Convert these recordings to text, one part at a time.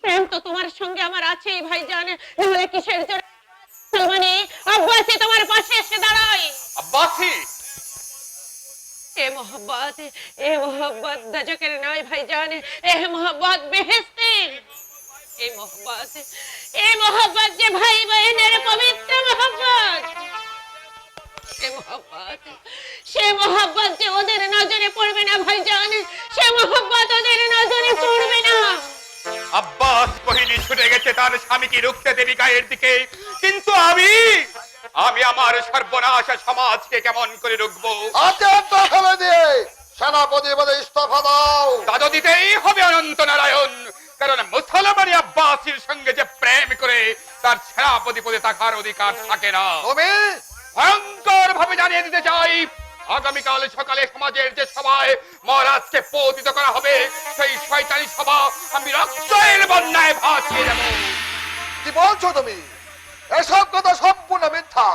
প্রেম তো তোমার সঙ্গে আমার আছেই ভাইজান, নাহলে কিসের জন্য মানে আব্বাসি তোমার পাশে এসে দাঁড়ায়? আব্বাসি এ মোহব্বত দজকের নয় ভাইজান, এ মোহব্বত বেহেশতের। এ মোহব্বত যে ভাই বহনের পবিত্র মোহব্বত। সে মোহব্বত যে ওদের নজরে পড়বে না ভাইজান, সে মোহব্বত ওদের নজরে পড়বে না। আব্বাস কহিনী ছুটে গেছে তার স্বামীকে রুখতে দেবী গায়ের দিকে, কিন্তু আমি আমার সর্বনাশ সমাজকে কেমন করে রুখবো? সেনাপতি বলে ইস্তফা দাও। তা তো দিতেই হবে অনন্ত নারায়ণ, কারণ মুসলমানি আব্বাসীর সঙ্গে যে প্রেম করে তার সেনাপতি পদে থাকার অধিকার থাকে না। তুমি ভয়ঙ্কর ভাবে জানিয়ে দিতে চাই, আগামীকাল সকালে সমাজের যে সভায় মহারাজকে পতিত করা হবে, সেই শয়তানি সভা আমি রক্তের বন্যায় ভাসিয়ে দেব। কি বলছো তুমি? এসব কথা সম্পূর্ণ মিথ্যা।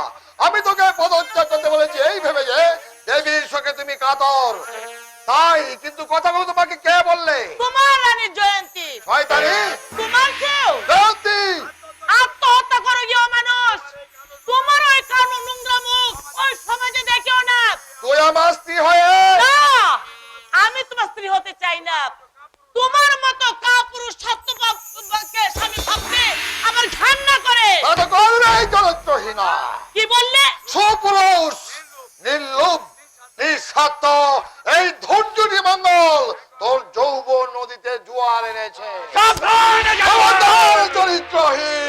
আমি তোকে পদত্যাগ করতে বলেছি এই ভেবে যে দেবীর শোকে তুমি কাতর, তাই। কিন্তু কথাগুলো তোমাকে কে বললে? তোমার রানী জয়ন্তী। শয়তানি তোমার কেউ জয়ন্তী আত্মহত্যা করো গিয়ে মানুষ। তোমার ওই কালো নোংরা মুখ ওই সমাজে দেখেও না। তুই আমার স্ত্রী হয়ে না, আমি তোমার স্ত্রী হতে চাই না। তোমার মতো কাপুরুষ সত্যকে স্বামী ভাবতে আমার ঘৃণা করে। তা করবে চরিত্রহীনা। কি বললে? সুপুরুষ, নির্লোভ, নিঃস্বার্থ এই ধৈর্যটি মঙ্গল তোর যৌবন নদীতে জোয়ার এনেছে। চরিত্রহীন।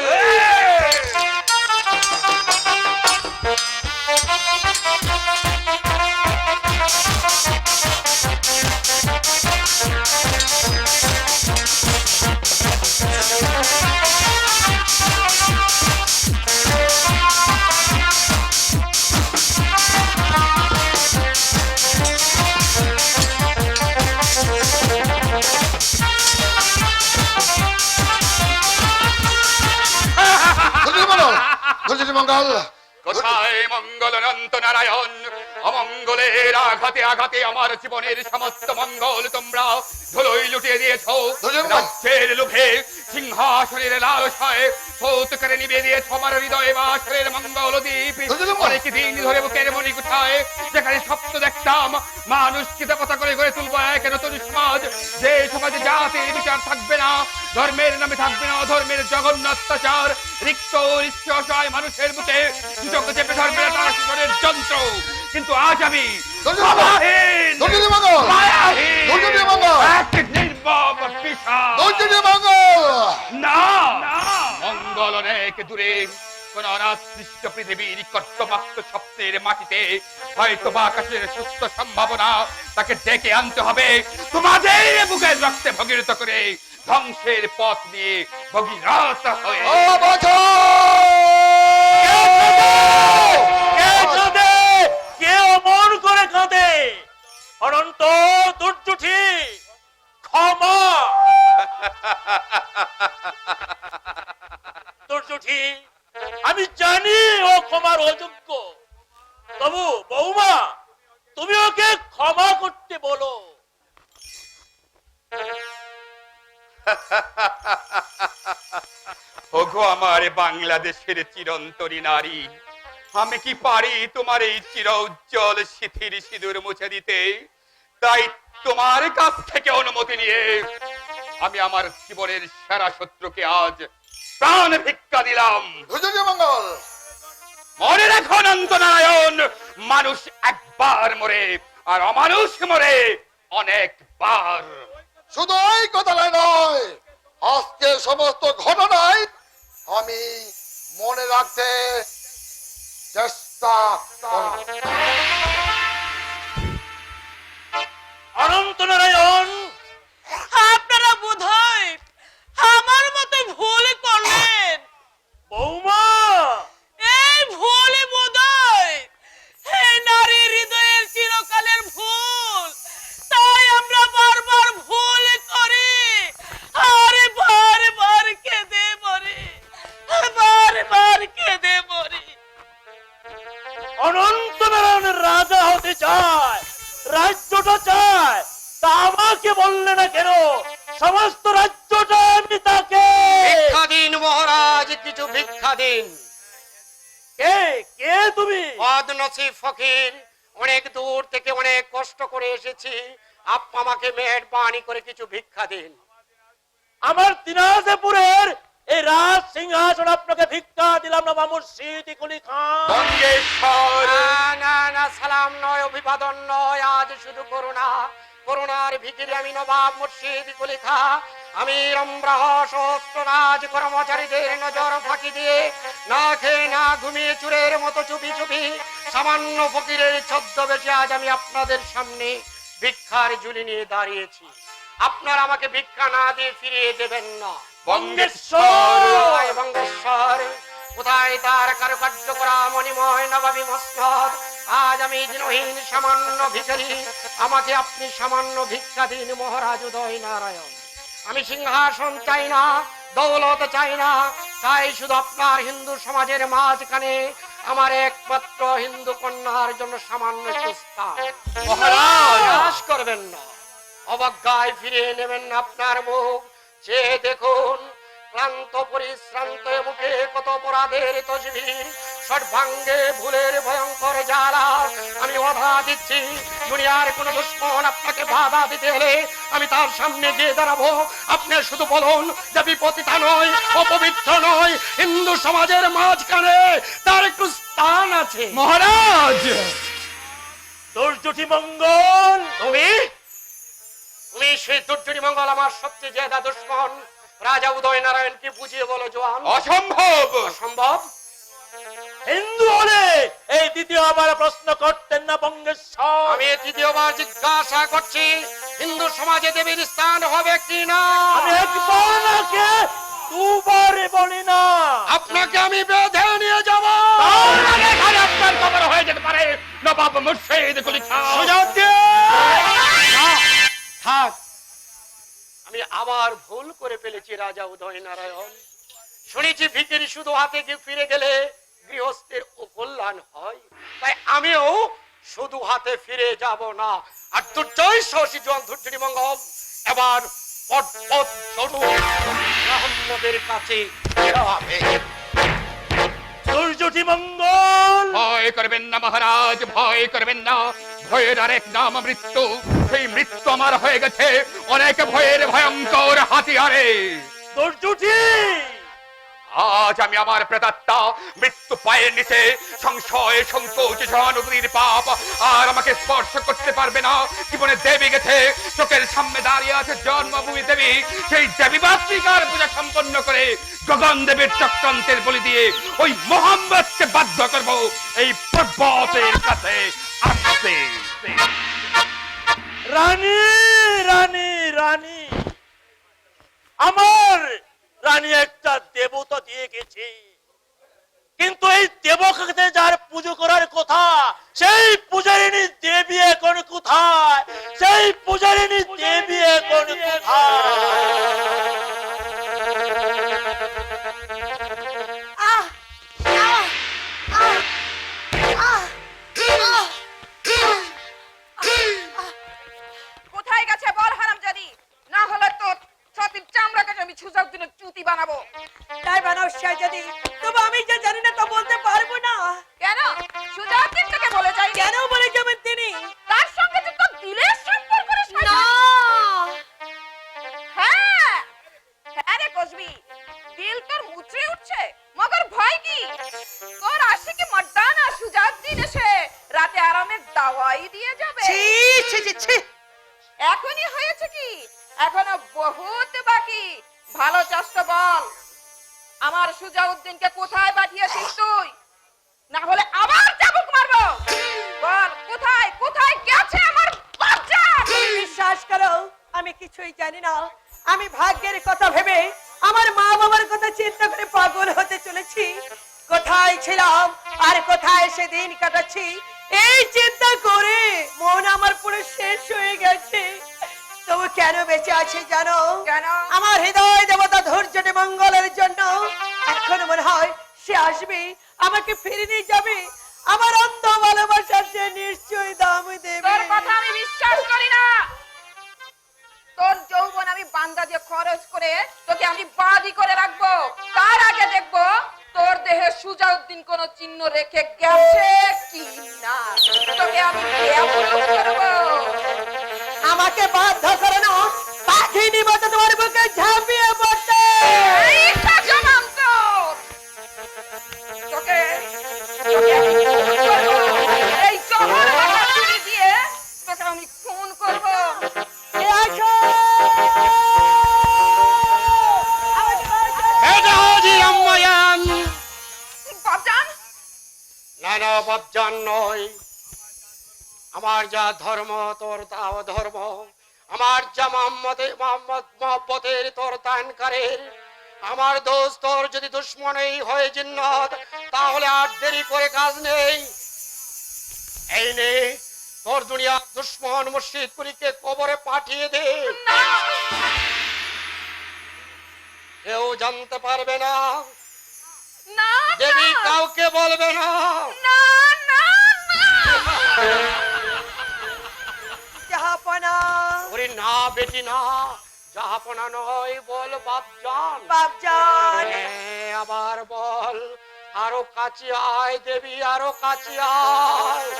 মঙ্গল কোথায় মঙ্গল অনন্ত নারায়ণ? অমঙ্গলের আঘাতে আঘাতে আমার জীবনের সমস্ত মঙ্গল তোমরা ধুলোয় লুটিয়ে দিয়েছো। রাজ্যের লোভে সিংহাসনের লালসায় সৌত করে নিভিয়ে দিয়েছ আমার হৃদয়ে বাসরের মঙ্গল দ্বীপ। অনেক দিন ধরে বুকের মনি কোথায়, যেখানে স্বপ্ন দেখতাম মানুষকে দেবতা করে গড়ে তুলবো এক নতুন সমাজ, যে সমাজে জাতির বিচার থাকবে না, ধর্মের নামে থাকবে না অধর্মের জঘন্য অত্যাচার, রিক্ত অসহায় মানুষের বুকে সুযোগ চেপে ধরবে না তার শোষণের যন্ত্র। কিন্তু আজ আমি মঙ্গল অনেক দূরে কোন অনাসৃষ্ট পৃথিবীর কর্তমাক্ত স্বপ্নের মাটিতে হয়তো বা আকাশের সুস্থ সম্ভাবনা, তাকে ডেকে আনতে হবে তোমাদের বুকের রক্তে ভগীরথ করে ধ্বংসের পথ নিয়ে ভগীরথ হয়ে। কেউ মন করে কাঁদে? অনন্ত দুর্যুঠি ক্ষমা। দুর্যুঠি, আমি জানি ও ক্ষমার অযোগ্য, তবু বৌমা তুমি ওকে ক্ষমা করতে বলো। ওগো আমার বাংলাদেশের চিরন্তরী নারী, আমি কি পারি তোমার এই চির উজ্জ্বল শিথির সিঁদুর মুছে দিতে? তাই তোমার কাছ থেকে অনুমতি নিয়ে আমি আমার জীবনের সেরা শত্রুকে আজ প্রাণ ভিক্ষা দিলাম। মঙ্গল মনে রাখো অনন্ত নারায়ণ, মানুষ একবার মরে আর অমানুষ মরে অনেকবার। শুধু এই কথাটাই নয়, আজকে সমস্ত ঘটনায় আমি মনে রাখতে চেষ্টা করব। অনন্ত নারায়ণ, আপনারা বোধহয় আমার মতো ভুল করলেন। বৌমা, এই ভুল বোধহয় এই নারীর হৃদয়ের চিরকালের ভুল, তাই আমরা বারবার ভুল করি আর বারবার কেঁদে মরি, বারবার কেঁদে মরি। অনন্ত নারায়ণের রাজা হতে চায়, রাজ্যটা চায়, তা আমাকে বললে না কেন? সমস্ত রাজ্যটা আমি তাকে। ভিক্ষা দিন মহারাজ, কিছু ভিক্ষা দিন। কে কে তুমি? বদনসিব ফকির, অনেক দূর থেকে অনেক কষ্ট করে এসেছি, আপনি আমাকে মেহেরবানি করে কিছু ভিক্ষা দিন। আমার দিনাজপুরের এই রাজ সিংহাসন আপনাকে ভিক্ষা দিলাম না মুর্শিদ কুলি খান। গঙ্গেশ্বর না না না, সালাম নয়, অভিবাদন নয়, আজ শুধু করুণা। করুণার ভিখিরি আমি নবাব মুর্শিদ কুলি খান। আমি রমরাহ সহস্ররাজ কর্মচারীদের নজর ফাঁকি দিয়ে না খেয়ে না ঘুমিয়ে চুরের মতো চুপি চুপি সামান্য ফকিরের ছদ্মবেশে আজ আমি আপনাদের সামনে ভিক্ষার ঝুলি নিয়ে দাঁড়িয়েছি। আপনারা আমাকে ভিক্ষা না দিয়ে ফিরিয়ে দেবেন না। বঙ্গেশ্বর কোথায় বঙ্গেশ্বর? কোথায় তার কারুকার্য করা মণিময় নবাবী মসনদ? আজ আমি দিনহীন সামান্য ভিখারি, আমাকে আপনি সামান্য ভিক্ষা দিন মহারাজ উদয় নারায়ণ। আমি সিংহাসন চাই না, দৌলত চাই না, চাই শুধু আপনার হিন্দু সমাজের মাঝখানে আমার একমাত্র হিন্দু কন্যার জন্য সামান্য সুস্থান। মহারাজ! নিরাশ করবেন না, অবজ্ঞায় ফিরিয়ে নেবেন না আপনার মুখ। যে দেখুন ক্লান্ত পরিশ্রান্ত মুখে কত অপরাধের তসবির, সর্বাঙ্গে ভুলের ভয়ঙ্কর জ্বালা। আমি বাধা দিচ্ছি, দুনিয়ার কোন দুশ্মন আপনাকে বাধা দিতে হলে আমি তার সামনে গিয়ে দাঁড়াবো। আপনি শুধু বলুন যে বিপতিতা নয়, অপবিত্র নয়, হিন্দু সমাজের মাঝখানে তার একটু স্থান আছে। মহারাজ! দুর্জটি মঙ্গল, তুমি তুমি সেই দুর্জনী মঙ্গল আমার সবচেয়ে জেদা দুশ্মন রাজা উদয় নারায়ণকে বুঝিয়ে বলো জোয়ান। অসম্ভব! অসম্ভব? হিন্দু হলে এই দ্বিতীয়বার প্রশ্ন করতেন না বঙ্গেশ্বর। আমি তৃতীয়বার জিজ্ঞাসা করছি, হিন্দু সমাজে দেবীর স্থান হবে কি না? আমি একবার নাকে দুবার বলি না। আপনাকে আমি বেঁধে নিয়ে যাব। এখানে আপনার খবর হয়ে যেতে পারে নবাব মুর্শিদ কুলি খান। থাক, আমি আবার ভুল করে ফেলেছি রাজা উদয় নারায়ণ। শুনেছি ভিখিরি শুধু হাতে ফিরে গেলে গৃহস্থের কল্যাণ হয়, তাই আমিও শুধু হাতে ফিরে যাব না। আর দুর্জয় সহসী জোয়ান দুর্জনী মঙ্গল এবার পটপট ব্রাহ্মণদের কাছে হবে। দুর্জটি মঙ্গল, ভয় করবেন না মহারাজ, ভয় করবেন না। ভয়ের আরেক নাম মৃত্যু। সেই মৃত্যু আমার হয়ে গেছে অনেক ভয়ের ভয়ঙ্কর হাতিয়ারে। দুর্জটি আজ আমি আমার প্রেতাত্মা মৃত্যু পায়ের নিচে সংশয় সংকোচ সহানুভূতির পাপ আর আমাকে স্পর্শ করতে পারবে না। জীবনে দেবী গেছে, চোখের সামনে দাঁড়িয়ে আছে জন্মভূমি দেবী। সেই দেবী মাতৃকার পূজা সম্পন্ন করে গগন দেবীর চক্রান্তের বলি দিয়ে ওই মোহাম্মদকে বাধ্য করব এই পর্বতের কাছে আসতে। রানী রানী রানী, আমার রানী একটা দেবতা দিয়ে গেছে, কিন্তু এই দেবকে যার পুজো করার কথা সেই পূজারিনী দেবী এখন কোথায়? সেই পূজারিনী দেবী এখন কোথায় গেছে বল হারামজাদি, না হলে তো ছাতির চামড়া কেটে আমি সুজাউদ্দিনের চুতি বানাবো। তাই বানাও শাহজাদি, তবে আমি যা জানি না তা বলতে পারবো না। কেন? সুজাউদ্দিন থেকে বলে যাই। কেন বলে যাবেন তিনি? তার সঙ্গে যে তোর দিলের সম্পর্ক রে না, শাহজাদি। হ্যাঁ হ্যাঁ রে কসবি, দিল তোর মুচড়ে উঠছে, মগর ভয় কি? তোর আশিকে মর্দানা সুজাউদ্দিন এসে রাতে আরামের দাওয়াই দিয়ে যাবে। ছি ছি ছি ছি। এখনই হয়েছে কি? এখনো বহুত বাকি। ভালো চেষ্টা বল, আমার সুজাউদ্দিনকে কোথায় পাঠিয়েছিস তুই? না হলে আবার চাবুক মারবো। বল কোথায় কোথায় গেছে আমার বাচ্চা? বিশ্বাস করো, আমি কিছুই জানি না। আমি ভাগ্যের কথা ভেবে আমার মা বাবার কথা চিন্তা করে পাগল হতে চলেছি। কোথায় ছিলাম আর কোথায় সেদিন কাটাচ্ছি এই চিন্তা করে মন আমার পুরো শেষ হয়ে গেছে। তবু কেন বেঁচে আছে জানো? কেন? আমার হৃদয় দেবতা ধৈর্যটি মঙ্গলের জন্য এখন মনে হয় সে আসবে, আমাকে ফিরে নিয়ে যাবে। আমার অন্ধ ভালোবাসার সে নিশ্চয়ই দাম দেবে। তোর কথা আমি বিশ্বাস করি না। আমি বান্দা দিয়ে খরচ করে তোকে আমি বাদী করে রাখবো, তার আগে দেখবো তোর দেহে সুজাউদ্দিন কোন চিহ্ন রেখে গেছে কি না। তোকে আমি কেমন করবো। আমাকে বাধ্য করে না পাখির মতো তোমার বুকে ঝাঁপিয়ে পড়তে। এইটা জবাব তোর। তোকে তোকে আমি খুন করবো। এই জহর মাথা ছুরি দিয়ে তোকে আমি খুন করবো। কে আছো? আমাকে বাঁচাও। এটা হাজি আম্মায়ান। বাপজান, না না বাপজান নয়, আমার যা ধর্ম তোর তাও ধর্ম, আমার যা মোহাম্মতের তোর তানকারের, আমার দোষ তোর যদি দুশ্মনই হয়ে জিন্নাত তাহলে আর দেরি করে কাজ নেই। এই নে তোর দুনিয়া দুশ্মন মুর্শিদ কুলিকে কবরে পাঠিয়ে দে। না কেউ জানতে পারবে না, না দেবী কাউকে বলবে না। না না না। জাহাপনা, ওরে না বেটি না, জাহাপনা নয়, বল বাপজান। বাপজান। আবার বল, আরো কাছে আয় দেবী, আরো কাছে আয়।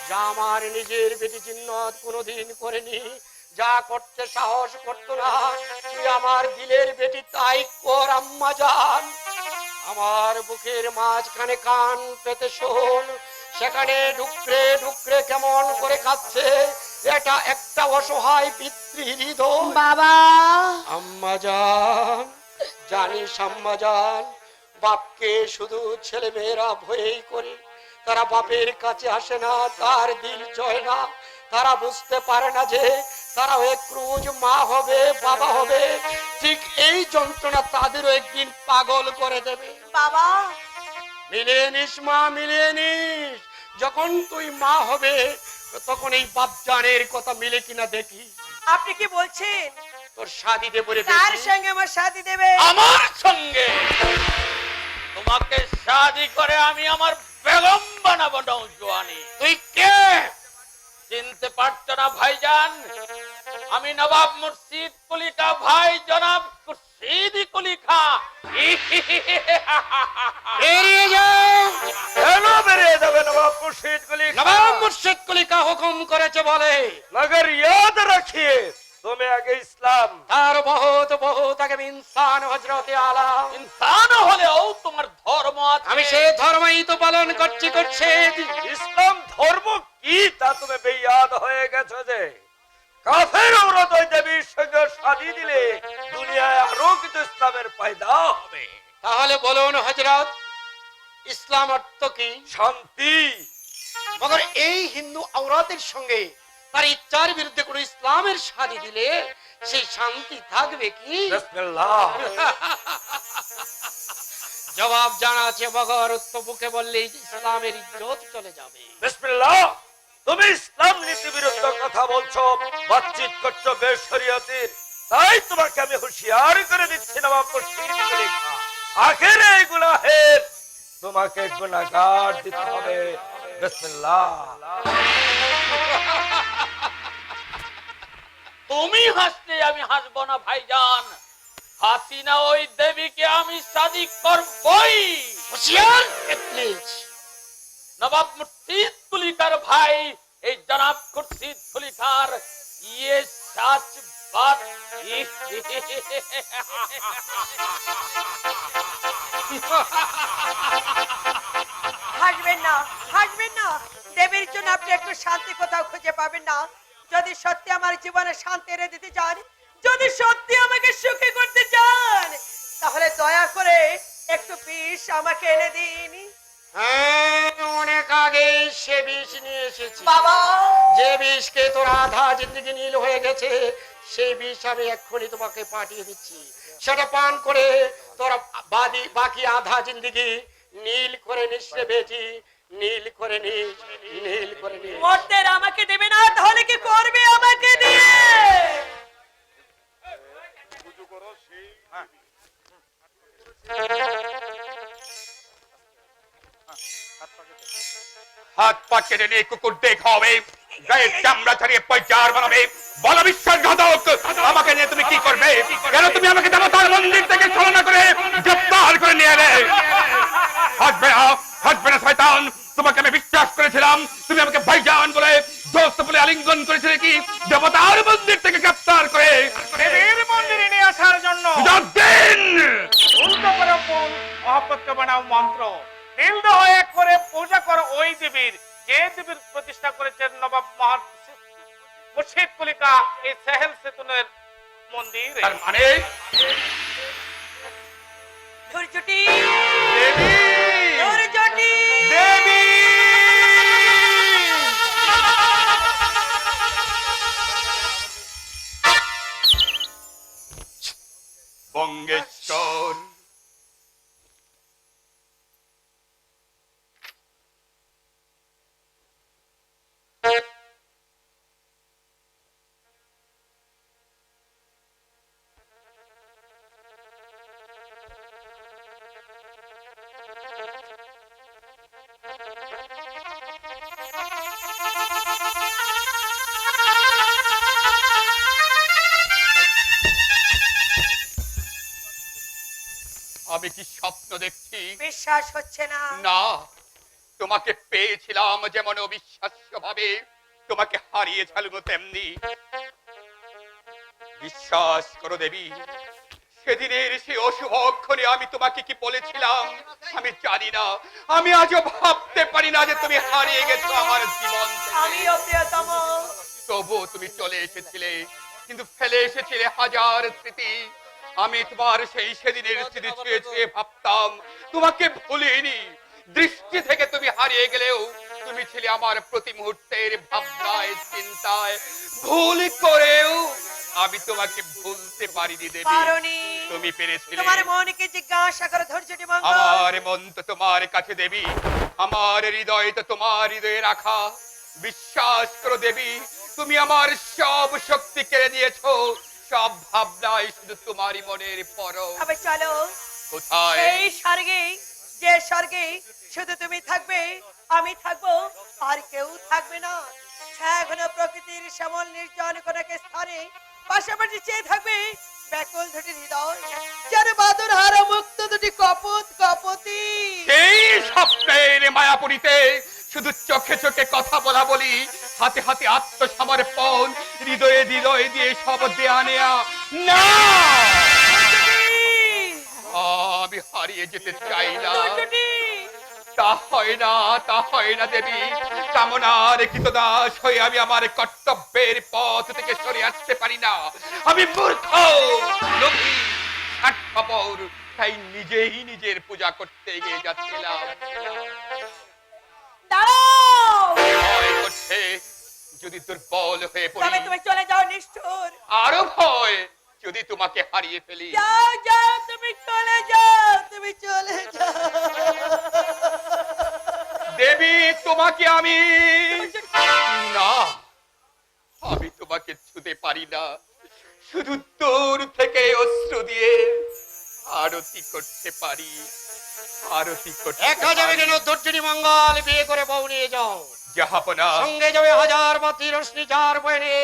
যা আমার নিজের বেটি জিন্নত কোনোদিন করেনি, যা করতে সাহস করতো না, তুই আমার দিলের বেটি তাই কর আম্মা জান। আমার বুকের মাঝখানে কান পেতে শোন, সেখানে ঢুকরে ঢুকরে কেমন করে কাঁদছে এটা একটা অসহায় পিতৃ হৃদয়। বাবা, আম্মা জান, জানিস আম্মা জান, বাপকে শুধু ছেলে মেয়েরা ভয়েই করে, তারা বাপের কাছে আসে না, তার দিল চয় না। তারা বুঝতে পারে না যে তারাও এক রোজ মা হবে, বাবা হবে, ঠিক এই যন্ত্রণা তাদেরও একদিন পাগল করে দেবে। বাবা, মিলিয়ে নিস মা, মিলিয়ে নিস। যখন তুই মা হবে তখন এই বাপজানের কথা মিলে কিনা দেখি। আপনি কি বলছেন? তোর শাদি দেব রে কার বেটি। সঙ্গে আমার শাদি দেবে? আমার সঙ্গে তোমাকে শাদি করে আমি আমার বেগম বানাবো নওজোয়ানি। তুই কে? চিনতে পারছো না ভাইজান? আমি নবাব মুর্শিদ কুলি কা ভাই জনাব খুরশিদ কুলি খা। বেরিয়ে যা। কেন বেরিয়ে যাবে নবাব মুর্শিদ কুলি খা? নবাব মুর্শিদ কুলি কা হুকুম করেছে বলে। मगर याद रखिए तुम्हें आगे इस्लाम তার বহুত বহুত আগে ইনসান হযরতে আলা। इंसान হলেও তোমার ধর্ম আছে। আমি সেই ধর্মই তো পালন করছি। ইসলাম ধর্ম কি তা তুমি বেয়াদ হয়ে গেছো যে কাফের ঔরত ওই দেবীর সঙ্গে শাদী দিলে দুনিয়ায় আরো কিছু ইসলামের পয়দা হবে। তাহলে বলুন হযরত, ইসলাম অর্থ কি? শান্তি। মগর এই হিন্দু আওরাতের সঙ্গে তার ইচ্ছার বিরুদ্ধে কোন ইসলামের শাদী দিলে সেই শান্তি থাকবে কি? বিসমিল্লাহ। জবাব জানা আছে, মগর তো বুকে বললে ইসলামের ইজ্জত চলে যাবে। বিসমিল্লাহ। তুমি ইসলাম নীতি বিরুদ্ধ কথা বলছো, বাতচিত করছো বেশরিয়তের, তাই তোমাকে আমি হুঁশিয়ার করে দিচ্ছি নবাব মুর্শিদ কুলি খা। আখের এই গুনাহের তোমাকে গুনাহগার দিতে হবে। বিসমিল্লাহ। তুমি হাসলে আমি হাসবো না ভাইজান। হাসিনা ওই দেবীকে আমি শাদী করবই। হুঁশিয়ার প্লিজ। নবাব মুর্শিদ কুলিকার ভাই এই জনাব খুরশিদ কুলিকার ये सच बात। হাসবেন না, হাসবেন না। দেবীর জন্য আপনি একটু শান্তি কোথাও খুঁজে পাবেন না। যদি সত্যি আমার জীবনে শান্তি এনে দিতে চান, যদি সত্যি আমাকে সুখী করতে চান, তাহলে দয়া করে একটু বিষ আমাকে এনে দিন। হ্যাঁ, অনেক আগে সে বিষ নিয়ে এসেছি। বাবা, যে বিষকে তোর আধা জিন্দগি নীল হয়ে গেছে, সেই বিষ আমি এক্ষুনি তোমাকে পাঠিয়ে দিচ্ছি। সেটা পান করে তোর বাকি আধা জিন্দগি নীল করে নিস রে বেটি, নীল করে নিস, নীল করে নিস। মরতে আমাকে দেবে না, তাহলে কি করবে আমাকে দিয়ে? হাত পা কেটে নিয়ে কুকুর দিয়ে খাওয়াবে, গায়ের চামড়া ছাড়িয়ে পয়চার বানাবে, বলো বিশ্বাসঘাতক, আমাকে নিয়ে তুমি কি করবে? কেন তুমি আমাকে দেবতার মন্দির থেকে ছলনা করে গ্রেফতার করে নিয়ে এলে? হাসবে না শয়তান, তোমাকে আমি বিশ্বাস করেছিলাম, তুমি আমাকে ভাইজান বলে দোস্ত বলে আলিঙ্গন করেছিলে কি দেবতার মন্দির থেকে গ্রেফতার করে দেবীর মন্দিরে নিয়ে আসার জন্য দিন। উল্টো করে কোন মহাপত্য বানাও মন্ত্র দিলদ হয়ে করে পূজা করো ওই দেবীর, যে দেবীর প্রতিষ্ঠা করেছেন নবাব মুর্শিদ কলিকা এই সেহেল সেতুনের মন্দিরে। তার মানে ধৈর্যটি দেবী, ধৈর্যটি দেবী বঙ্গেশ্বর। আমি কি স্বপ্ন দেখছি? বিশ্বাস হচ্ছে না। না, তোমাকে পেয়েছিলাম যেমন অবিশ্বাস্য ভাবে, তোমাকে হারিয়ে ছাড়ব তেমনি। বিশ্বাস করো দেবী, সেদিনের সেই অশুভ অক্ষরে আমি তোমাকে কি বলেছিলাম আমি জানি না। আমি আজও ভাবতে পারি না যে তুমি হারিয়ে গেছো আমার জীবন থেকে। আমিও প্রিয়তম। তবু তুমি চলে এসেছিলে, কিন্তু ফেলে এসেছিলে হাজার স্মৃতি। আমি তোমার সেই সেদিনের স্মৃতি ছুঁয়ে ছুঁয়ে ভাবতাম, তোমাকে ভুলিনি। দৃষ্টি থেকে তুমি হারিয়ে গেলেও তুমি ছিলে আমার প্রতি মুহূর্তের ভাবনায় চিন্তায়। ভুল করেও আমি তোমাকে ভুলতে পারিনি দেবী। পারোনি। তুমি পেরেছিলে। তোমার মনকে জিজ্ঞাসা করো ধৈর্যটি মঙ্গল। আমার মন তো তোমার কাছে দেবী, আমার হৃদয় তো তোমার হৃদয়ে রাখা। বিশ্বাস করো দেবী, তুমি আমার সব শক্তি কেড়ে নিয়েছো, সব ভাবনায় শুধু তোমারই মনের পরশ। তবে চলো কোথায়? সেই স্বর্গে, যে স্বর্গে শুধু তুমি থাকবে, আমি থাকবো, আর কেউ থাকবে না। ছায়াঘন প্রকৃতির শ্যামল নির্জন কোন এক স্থানে পাশাপাশি চেয়ে থাকবে ব্যাকুল দুটি হৃদয়, যার বাদর হারা মুক্ত দুটি কপত কপতি। সেই স্বপ্নের মায়াপুরীতে শুধু চোখে চোখে কথা বলা বলি, হাতে হাতে আত্মসমর্পণ, হৃদয়ে হৃদয়ে দিয়ে সব দেয়া নেয়া। না, আমি হারিয়ে যেতে চাই না। তা হয় না, তা হয় না দেবী। কামনার কৃতদাস হয়ে আমি আমার কর্তব্যের পথ থেকে সরে আসতে পারি না। আমি মূর্খ, লোভী, স্বার্থপর, তাই নিজেই নিজের পূজা করতে গিয়ে যাচ্ছিলাম। দাঁড়াও, ভয় করছে যদি দুর্বল হয়ে তবে পড়ি, তুমি চলে যাও নিষ্ঠুর। আরো ভয় যদি তোমাকে হারিয়ে ফেলি। যাও যাও, তুমি চলে যাও, তুমি চলে যাও। দেবী, তোমাকে আমি না, আমি তোমাকে ছুতে পারি না। শুধু দূর থেকে অশ্রু দিয়ে আরতি করতে পারি, আরতি করতে একা যাবে পারি। কেন ধৈর্যটি মঙ্গল? বিয়ে করে বউ নিয়ে যাও। জাহাপনা, সঙ্গে যাবে হাজার বাতি রশ্মি যার বয়নে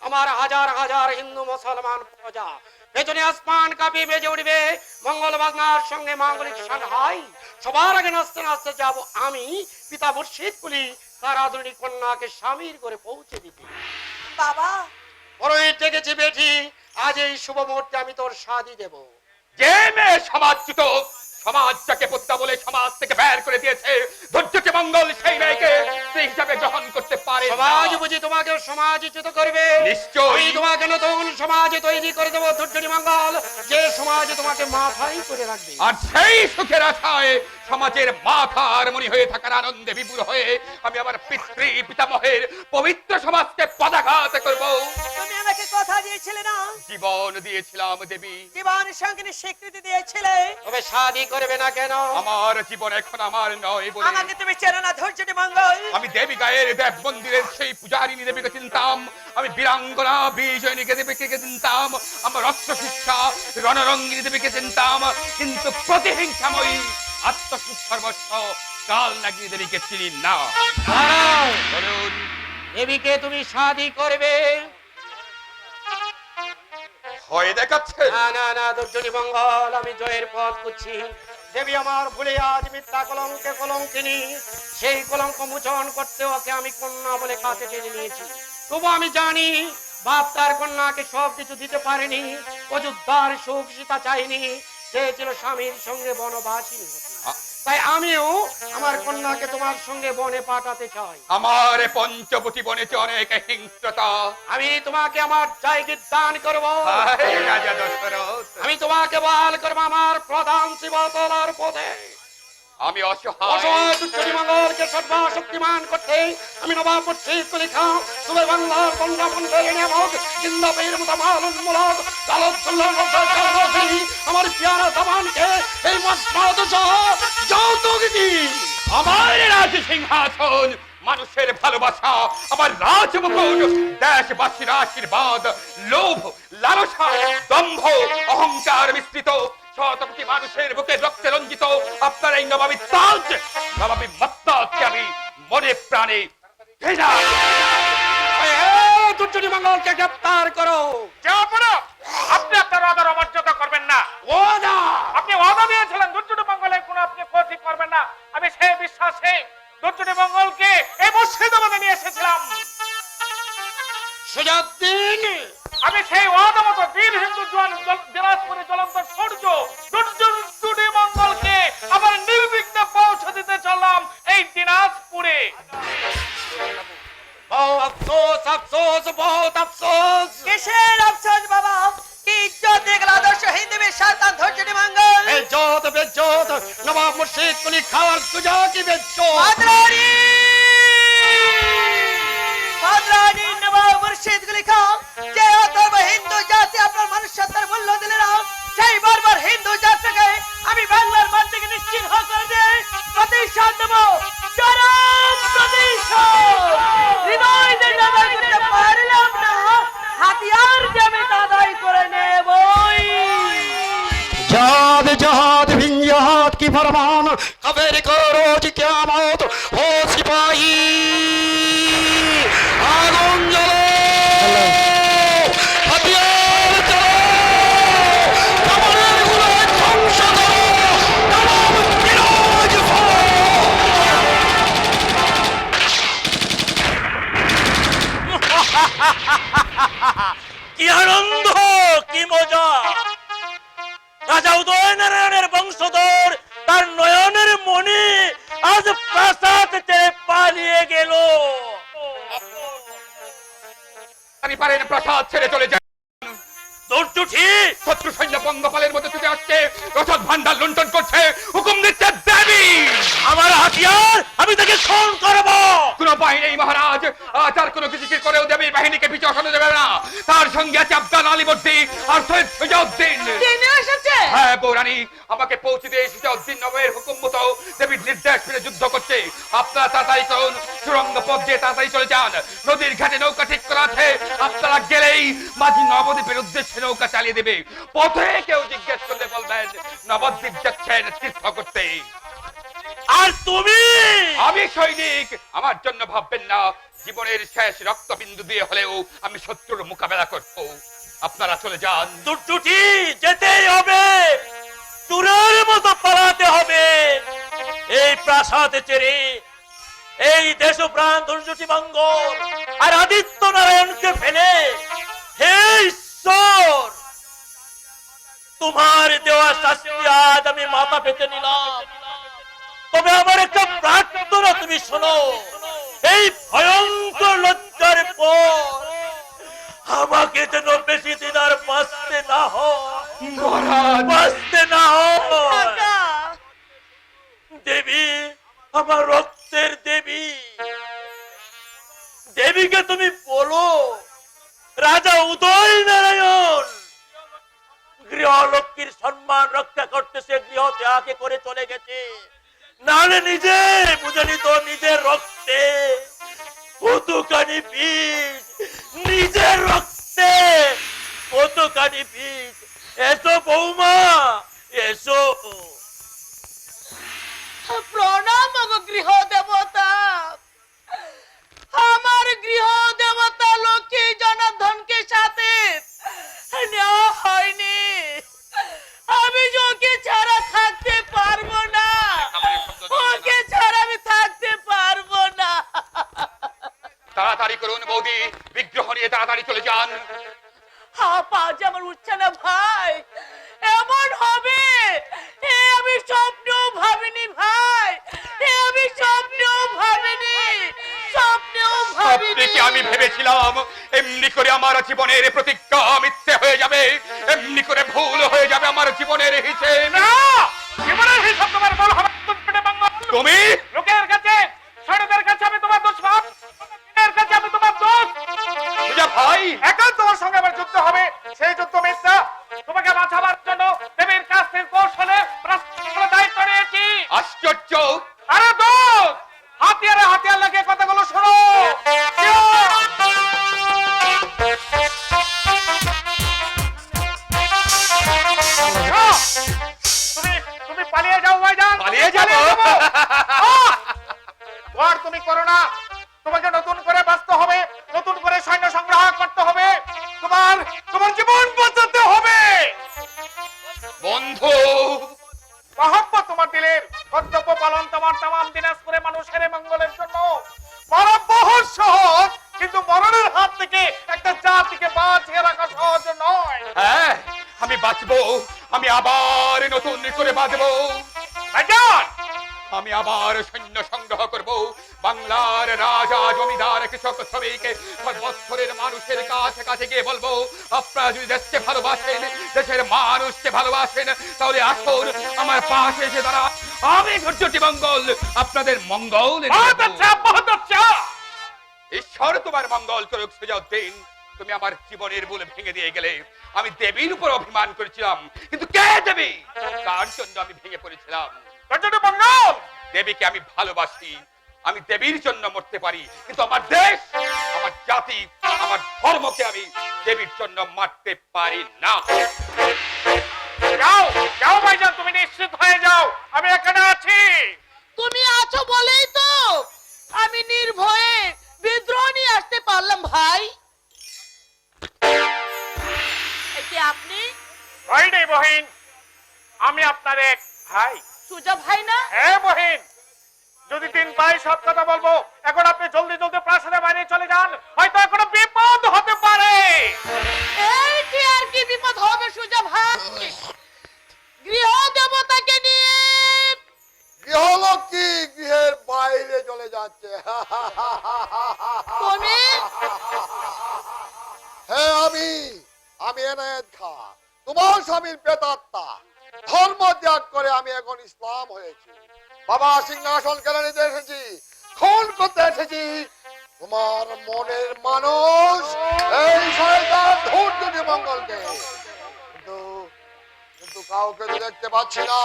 আমার হাজার হাজার হিন্দু মুসলমান প্রজা। পেছনে আসমান কাঁপি বেজে উঠবে মঙ্গল বাজনার সঙ্গে মাঙ্গলিক সাংহাই। সবার আগে নাচতে নাচতে যাব আমি, পিতা মুর্শিদ কুলি তার আধুনিক কন্যাকে স্বামীর করে পৌঁছে দিতে। বাবা, বড়ই ডেকেছি বেঠি, আজ এই শুভ মুহূর্তে আমি তোর শাদি দেব। যে মেয়ে সমাজচ্যুত, সমাজটাকে পদ্মা বলে সমাজ থেকে বের করে দিয়েছে, ধৈর্যকে মঙ্গল সেই মেয়েকে সেই হিসাবে গ্রহণ করতে পারে না। সমাজ বুঝি তোমাকে সমাজচ্যুত করবে? নিশ্চয়ই। আমি তোমাকে নতুন সমাজ তৈরি করে দেবো ধৈর্যটি মঙ্গল, যে সমাজ তোমাকে মাথায় করে রাখবে। আর সেই সুখের আশায় সমাজের মাথার মণি হয়ে থাকার আনন্দে বিপুল হয়ে আমি আমার পিতৃ পিতামহের পবিত্র সমাজকে পদাঘাত করব। তুমি আমাকে কথা দিয়েছিলে না? জীবন দিয়েছিলাম দেবী। জীবন সঙ্গে স্বীকৃতি দিয়েছিলে, তবে শাদি করবে না কেন? আমার জীবন এখন আমার নয় বলে আমাকে তুমি চেনো না ধৈর্যটি মঙ্গল। আমি দেবী গায়ের দেব মন্দিরের সেই পূজারিণী দেবীকে চিনতাম, আমি বীরাঙ্গনা বিজয়নীকে দেবীকে চিনতাম, আমার অস্ত্রশিক্ষা রণরঙ্গিনী দেবীকে চিনতাম, কিন্তু প্রতিহিংসাময়ী আত্মসুখ সর্বস্ব কাল নাগিনী দেবীকে চিনি না। দাঁড়াও, বলুন, দেবীকে তুমি শাদি করবে? ভয় দেখাচ্ছেন? না না না দুর্যোধী মঙ্গল, আমি জয়ের পথ করছি। দেবী আমার ভুলে আজ মিথ্যা কলঙ্কে কলঙ্কিনী, সেই কলঙ্ক মোচন করতে ওকে আমি কন্যা বলে কাছে টেনে নিয়েছি। তবু আমি জানি বাপ তার কন্যাকে সব কিছু দিতে পারেনি। অযোধ্যার সুখ সীতা চাইনি, চেয়েছিল স্বামীর সঙ্গে বনবাসী হতে। তাই আমিও আমার কন্যাকে তোমার সঙ্গে বনে পাঠাতে চাই। আমার পঞ্চবটি বনেছে অনেক হিংস্রতা। আমি তোমাকে আমার জায়গা দান করবো। হায় রাজা দশরথ, আমি তোমাকে বহাল করবো আমার প্রধান শিবতলার পথে। আমি অসহায়। অসহায় দুর্যোধী মঙ্গলকে সর্বশক্তিমান করতে আমি নবাব মুর্শিদ কুলি খান সুবে বাংলার বন্ধা বন্ধের নিয়ামক জিন্দাবের মতো মালুন্মূলক কালোজ্জ্বল আমার পিয়ারা দামানকে এই মসনদ সহ যৌতুক দিই। আমার রাজ সিংহাসন, মানুষের ভালোবাসা, আমার রাজমুকুট, দেশবাসীর আশীর্বাদ, লোভ, লালসা, দম্ভ, অহংকার মিশ্রিত শতকোটি মানুষের বুকে রক্তে রঞ্জিত আপনার এই নবাবী তাজ, নবাবী মত্তাজকে আমি মনে প্রাণে ঘৃণা। দুর্যোধী মঙ্গলকে গ্রেপ্তার করো। যাও, আপনি আপনার ওয়াদার অমর্যাদা করবেন না। ওদা আপনি ওয়াদা দিয়েছিলেন দুর্যোধী মঙ্গলের কোনো আপনি ক্ষতি করবেন না। আমি সেই বিশ্বাসে দুর্যোধী মঙ্গলকে এই মসজিদে মধ্যে নিয়ে এসেছিলাম। সুযোগ দিন। আমি সেই ওয়াদা মতো বীর হিন্দু জওয়ান দিনাজপুরে জ্বলন্ত সূর্য দুর্যোধী মঙ্গলকে আবার নির্বিঘ্নে পৌঁছে দিতে চললাম এই দিনাজপুরে। আফসোস আফসোস বহুত আফসোস। কিসের আফসোস বাবা? কি ইজ্জত দিয়ে গেল আদর্শ হিন্দু শয়তান দুর্যোধী মঙ্গল? বেজ্জত বেজ্জত নবাব মুর্শিদ কুলি খাওয়ার তুজা কি বেজ্জত। মাদ্রানি মাদ্রানি নবাব মুর্শিদ কুলি খান যে অথর্ব হিন্দু জাতি আপনার মনুষ্যত্বের মূল্য দিলে না, সেই বারবার হিন্দু জাতিকে আমি বাংলার মাঠ থেকে নিশ্চিত করে দিয়ে প্রতিশোধ দেব। চরম প্রতিশোধ। হৃদয় দিয়ে আদায় করতে পারলাম না, হাতিয়ার দিয়ে আমি আদায় করে নেবই। जाद जहाद विंजात की फरमान कबीर को रोज क़यामत हो सिपाही आगुन जलो हथियार चलो कमरेर गुलोय ध्वंस करो तमाम विरोध কি আনন্দ, কি মজা! রাজা উদয় নারায়ণের বংশধর তার নয়নের মণি আজ প্রাসাদ ছেড়ে পালিয়ে গেল। আপনি পারেন প্রাসাদ ছেড়ে চলে যান। দুর্যোধী শত্রু সৈন্য পঙ্গপালের মতো ছুটে আসছে, রসদ ভান্ডার লুণ্ঠন করছে, হুকুম দিচ্ছে দেবী। আমার হাতিয়ার আমি তাকে খুন করব। কোন উপায় নেই মহারাজ, আজ আর কোনো কিছু করেও দেবীর বাহিনীকে পিছু হটানো যাবে না। তার সঙ্গে আছে আফগান আলীবর্দী আর সৈয়দ সুজাউদ্দিন। জেনে এসেছে? হ্যাঁ বৌরানী, আমাকে পৌঁছে দিয়ে সুজাউদ্দিন নবের হুকুম মতো দেবীর নির্দেশ মেনে যুদ্ধ করছে। আপনারা তাড়াতাড়ি করুন, সুরঙ্গ পথ দিয়ে তাড়াতাড়ি চলে যান। নদীর ঘাটে নৌকা ঠিক করা আছে, আপনারা গেলেই মাঝি নবদ্বীপের উদ্দেশ্যে নৌকা চালিয়ে দেবে। পথে কেউ জিজ্ঞেস করলে বলবেন নবদ্বীপ যাচ্ছেন তীর্থ করতে। আর তুমি? আমি সৈনিক, আমার জন্য ভাববেন না। জীবনের শেষ রক্তবিন্দু দিয়ে হলেও আমি শত্রুর মোকাবেলা করব। আপনারা চলে যান। দুর্যোধী যেতেই হবে, চুরের মতো পালাতে হবে এই প্রাসাদ ছেড়ে। এই দেশপ্রাণ দুর্যোধী মঙ্গল আর আদিত্য নারায়ণকে ফেলে। হে ঈশ্বর, তোমার দেওয়া শাস্তি আজ আমি মাথা পেতে নিলাম। তবে আমার একটা প্রার্থনা তুমি শোনো। এই ভয়ঙ্কর লজ্জার পর আমাকে যেন বেশি দিন আর বাঁচতে না হয়, বাঁচতে না হয়। দেবী, আমার রক্তের দেবী, দেবীকে তুমি বলো রাজা উদয় নারায়ণ গৃহলক্ষ্মীর সম্মান রক্ষা করতে সে গৃহ ত্যাগ করে চলে গেছে। নালে নিজে বুঝেনি তো নিজের রক্তে কতখানি বীজ, নিজের রক্তে কতখানি বীজ। এসো বৌমা, এসো। প্রণাম গো গৃহ দেবতা। আমার গৃহ দেবতা লক্ষ্মী জনার্দনকে সাথে বাড়ি চলে যান। পা যে আমার উঠছে না ভাই, এমন হবে এ আমি স্বপ্নেও ভাবিনি ভাই, এ আমি স্বপ্নেও ভাবিনি, স্বপ্নেও আপনি ভাবিনি। কি আমি ভেবেছিলাম এমনি করে আমার জীবনের প্রতিজ্ঞা মিথ্যে হয়ে যাবে, এমনি করে ভুল হয়ে যাবে আমার জীবনের হিসেব? না, জীবনের হিসাব তোমার বল হবে মঙ্গল। তুমি লোকের কাছে, সৈন্যদের কাছে আমি তোমার দোষবাদ, এর কাছে আমি তোমার দোষ। সুজা ভাই, এখন তোমার সঙ্গে আমার যুদ্ধ হবে, সেই যুদ্ধ মিথ্যা। তোমাকে বাঁচাবার জন্য দেবীর কাছ থেকে কৌশলে রাষ্ট্রের দায়িত্ব নিয়েছি। আশ্চর্য! আরে দোষ, হাতিয়ারে হাতিয়ার লাগিয়ে কথাগুলো শোনো। তুমি পালিয়ে যাও ভাইজান, পালিয়ে যাবো? আর তুমি করো না, তোমাকে নতুন করে বাঁচতে হবে, নতুন করে সৈন্য সংগ্রহ করতে হবে, তোমার জীবন বাঁচাতে হবে। বন্ধু, মহব্বত তোমার দিলের, কর্তব্য পালন তোমার তামাম দিনাজপুরে মানুষের মঙ্গলের জন্য। মারা বহুত সহজ, কিন্তু মরণের হাত থেকে একটা জাতিকে বাঁচিয়ে রাখা সহজ নয়। হ্যাঁ আমি বাঁচবো, আমি আবার নতুন করে বাঁচবো। ভাইজান, আমি আবার সৈন্য সংগ্রহ করব, বাংলার রাজা জমিদার কৃষক শ্রমিক সর্বস্তরের মানুষের কাছে কাছে গিয়ে বলবো, আপনারা যদি দেশকে ভালোবাসেন, দেশের মানুষকে ভালোবাসেন, তাহলে আসুন আমার পাশে এসে দাঁড়া, আমি ধৈর্যটি মঙ্গল আপনাদের মঙ্গল এনে বহুত দেব। আচ্ছা, বহুত আচ্ছা। ঈশ্বর তোমার মঙ্গল করুক সুজাউদ্দিন। তুমি আমার জীবনের মূল ভেঙে দিয়ে গেলে। আমি দেবীর উপর অভিমান করেছিলাম, কিন্তু কে দেবী, তার জন্য আমি ভেঙে পড়েছিলাম। গর্জনে মঙ্গল, দেবীকে আমি ভালোবাসি, আমি দেবীর জন্য মরতে পারি, কিন্তু আমার দেশ, আমার জাতি, আমার ধর্মকে আমি দেবীর জন্য মারতে পারি না। যাও যাও ভাইজান, তুমি নিশ্চিত হয়ে যাও, আমি এখানে আছি। তুমি আছো বলেই তো আমি নির্ভয়ে বিদ্রোহ নিয়ে আসতে পারলাম ভাই। একে আপনি? ভয় নেই বহিন, আমি আপনার এক ভাই। সুজা ভাই না? হ্যাঁ বহিন, যদি দিন পাই সব কথা বলবো। এখন আপনি জলদি জলদি প্রাসাদের বাইরে চলে যান, হয়তো এখনো বিপদ হতে পারে। এই কি আর কি বিপদ হবে সুজা ভাই? গৃহ দেবতাকে নিয়ে গৃহলক্ষ্মী গৃহের বাইরে চলে যাচ্ছে। তুমি? হ্যাঁ আমি এনায়েত খাঁ, তোমার স্বামীর প্রেতাত্মা। ধর্ম ত্যাগ করে আমি এখন ইসলাম হয়েছি। বাবা সিংহাসন কেড়ে নিতে এসেছি, খুন করতে এসেছি তোমার মনের মানুষ এই শয়তান ধূর্ত মঙ্গলকে। কিন্তু কাউকে তো দেখতে পাচ্ছি না।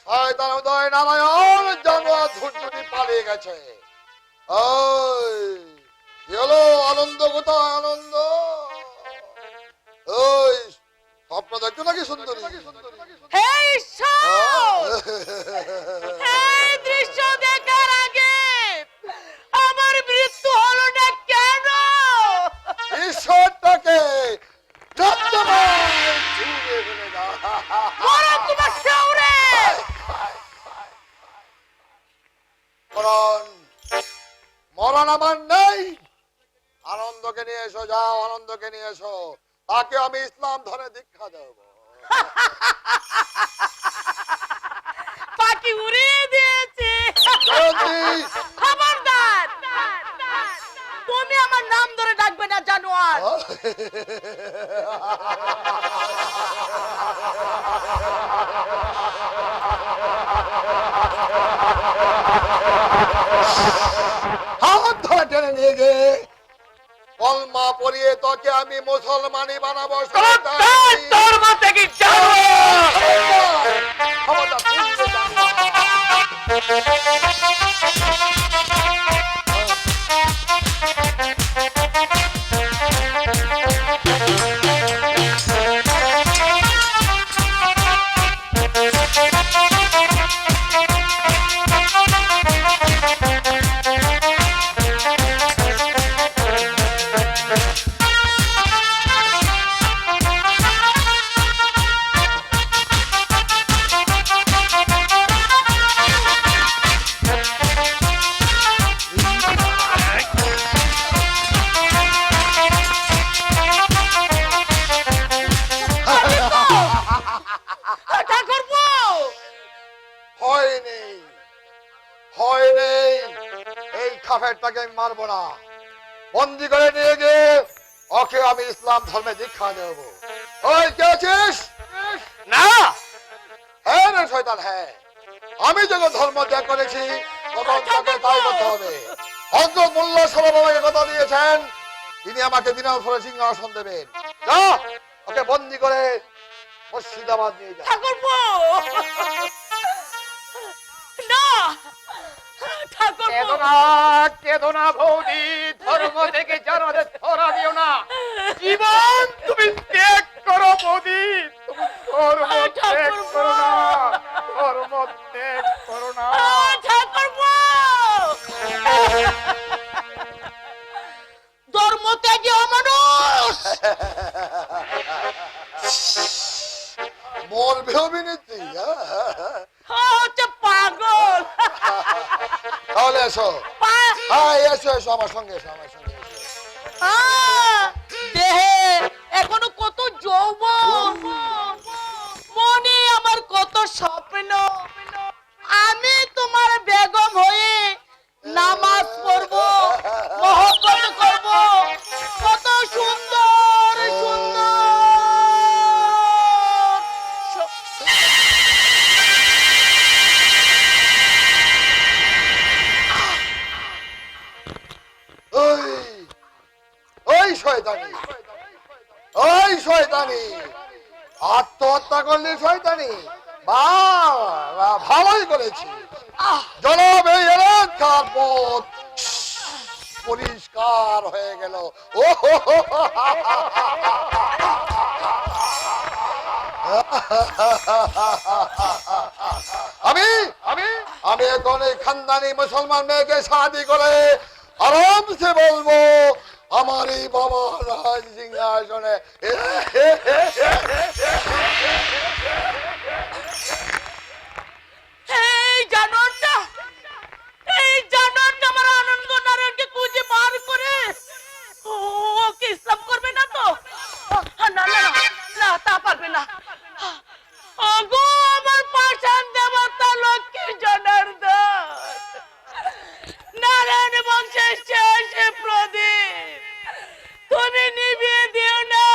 শয়তান উদয় নারায়ণ জানোয়ার ধূর্তটি পালিয়ে গেছে। ওই কি হলো, আনন্দ কোথায় আনন্দ? ওই স্বপ্ন দেখছো নাকি সুন্দরী? হে ঈশ্বর, এই দৃশ্য দেখার আগে আমার মৃত্যু হলো না কেন? ঈশ্বরটাকে যত্নবান ছুঁড়ে ফেলে দাও। মরো তোমার শহরে। মরণ আমার নেই। আনন্দকে নিয়ে এসো, যাও আনন্দকে নিয়ে এসো, তাকে আমি ইসলাম ধরে দীক্ষা দেব। পাখি উড়িয়ে দিয়েছে। খবরদার, তুমি আমার নাম ধরে ডাকবে না জানোয়ার। হাত ধরে টেনে নিয়ে গে কলমা পড়িয়ে তোকে আমি মুসলমানি বানাবো। ধর্ম থেকে যাও। খবরদার, তুই তো জানিস। হয়নি, হয়নি। এই কাফেরটাকে আমি মারবো না, বন্দি করে নিয়ে গিয়ে ওকে আমি ইসলাম ধর্মে দীক্ষা দেব। ওই কে আছিস? না, হ্যাঁ রে শয়তান, হ্যাঁ, আমি যখন ধর্ম ত্যাগ করেছি তখন তাকে তাই করতে হবে। হযরত মোল্লা সাহেব আমাকে কথা দিয়েছেন, তিনি আমাকে দিনের পরে সিংহাসন দেবেন। যা, ওকে বন্দি করে মুর্শিদাবাদ নিয়ে যা। ঠাকুরপো, না ঠাকুরপো, কেদো না বৌদি, ধর্ম থেকে জানাতে ধরা দিও না। জীবন তুমি ত্যাগ করো বৌদি, তুমি ধর্ম ত্যাগ করো না, ধর্ম ত্যাগ করো না। ঠাকুরপো, ধর্ম ত্যাগী অমানুষ। মরবে অভিনেত্রী, হচ্ছে পাগল। তাহলে এসো, হ্যাঁ এসো এসো, আমার সঙ্গে এসো, আমার সঙ্গে এসো। দেহে এখনো কত যৌবন, মনে আমার কত স্বপ্ন। আমি তোমার বেগম হয়ে নামাজ পড়বো, মহব্বত করব, কত সুন্দর সুন্দর। ওই ওই শয়তানি, ওই শয়তানি, আত্মহত্যা করলি শয়তানি, ভালোই করেছি। জনাব এই এলাকার পথ পরিষ্কার হয়ে গেল। ও হো হো হো হা হা হা হা। আমি আমি আমি এখন এই খানদানি মুসলমান মেয়েকে শাদি করে আরামসে বলবো আমার এই বাবা রাজ সিংহাসনে। এই জানোয়ারটা, এই জানোয়ারটা আমার আনন্দ নারায়ণকে খুঁজে বার করে ওকে ইসলাম করবে না তো? না না না, তা পারবে না। ওগো আমার পাষাণ দেবতা লক্ষ্মী জনার্দন, নারায়ণ বংশের শেষ প্রদীপ, তুমি নিভিয়ে দিও না,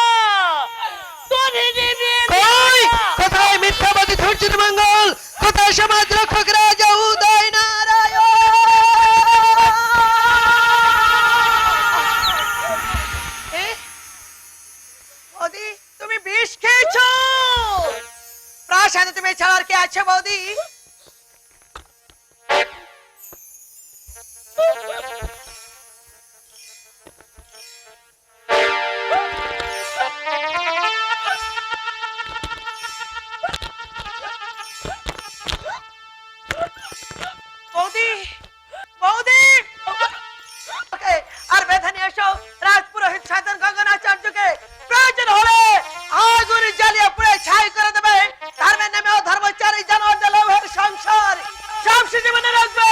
তুমি নিভিয়ে দিও না। কোথায় মিথ্যাবাদী ধৈর্যের মঙ্গল, কোথায় সমাজ রক্ষক রাজা উদয় নারায়ণ? বৌদি, তুমি বিষ খেয়েছো, প্রাসাদে তুমি ছাড়ার কে আছে বৌদি? বৌদি, বৌদি, ওকে আর বেঁধে নিয়ে এসো রাজপুরোহিত সাধন গঙ্গনাচার্যকে। প্রয়োজন হলে আগুন জ্বালিয়ে পুড়ে ছাই করে দেবে। ধর্মের নামে ধর্মচারী জানোয়ার লোভের সংসার সব সে জীবনে রাখবে।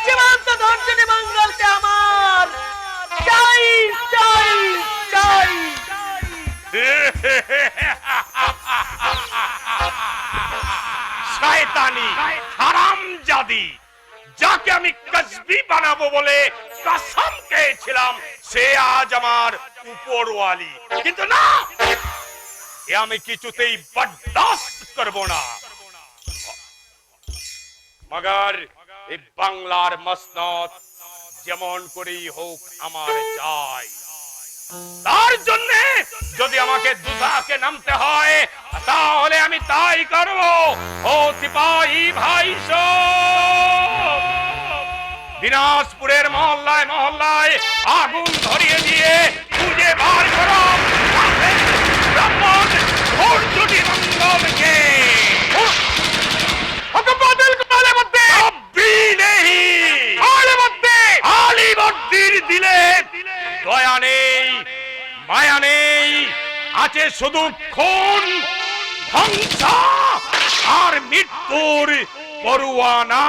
জীবন্ত ধর্ষণী মঙ্গলকে আমার চাই চাই চাই। শয়তানি হারামজাদি, যাকে আমি কসবি বানাবো বলে কসম খেয়েছিলাম, সে আজ আমার উপরওয়ালি। কিন্তু না, এ আমি কিছুতেই বরদাস্ত করব না। মগর এই বাংলার মসনদ যেমন করেই হোক আমার চাই। তার জন্য যদি আমাকে দুধাকে নামতে হয় তাহলে আমি তাই করব। ও সিপাহী ভাই সব, দিনাজপুরের মহল্লায় মহল্লায় আগুন ধরিয়ে দিয়ে খুঁজে বার করো ব্রাহ্মণ ধৈর্যটি মঙ্গলকে। আলিবর্দির দিলে দয়া নেই, মায়া নেই, আছে শুধু খুন, ধ্বংস আর মৃত্যুর পরোয়ানা।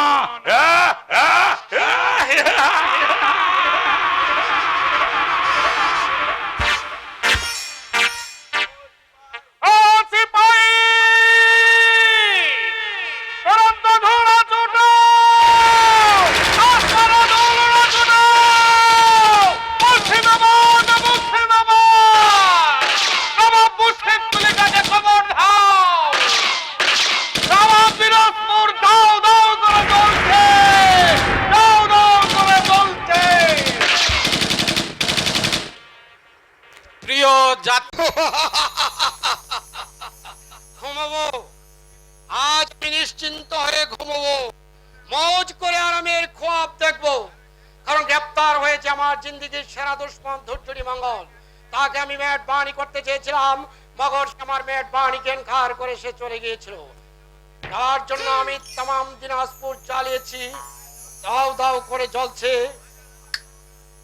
ও সিপাহী, তুরন্ত ধরো ঘুমবো, মौज করে আরামের খোয়াব দেখবো। কারণ গ্রেপ্তার হয়েছে আমার জিন্দেগির সেরা দুশ্মন ধৈর্যটি মঙ্গল। তাকে আমি মেহেরবানি করতে চেয়েছিলাম, মগর সে আমার মেহেরবানি জ্ঞান করে সে চলে গিয়েছিল। তার জন্য আমি তাম দিনাজপুর জ্বালিয়েছি, দাও দাও করে জ্বলছে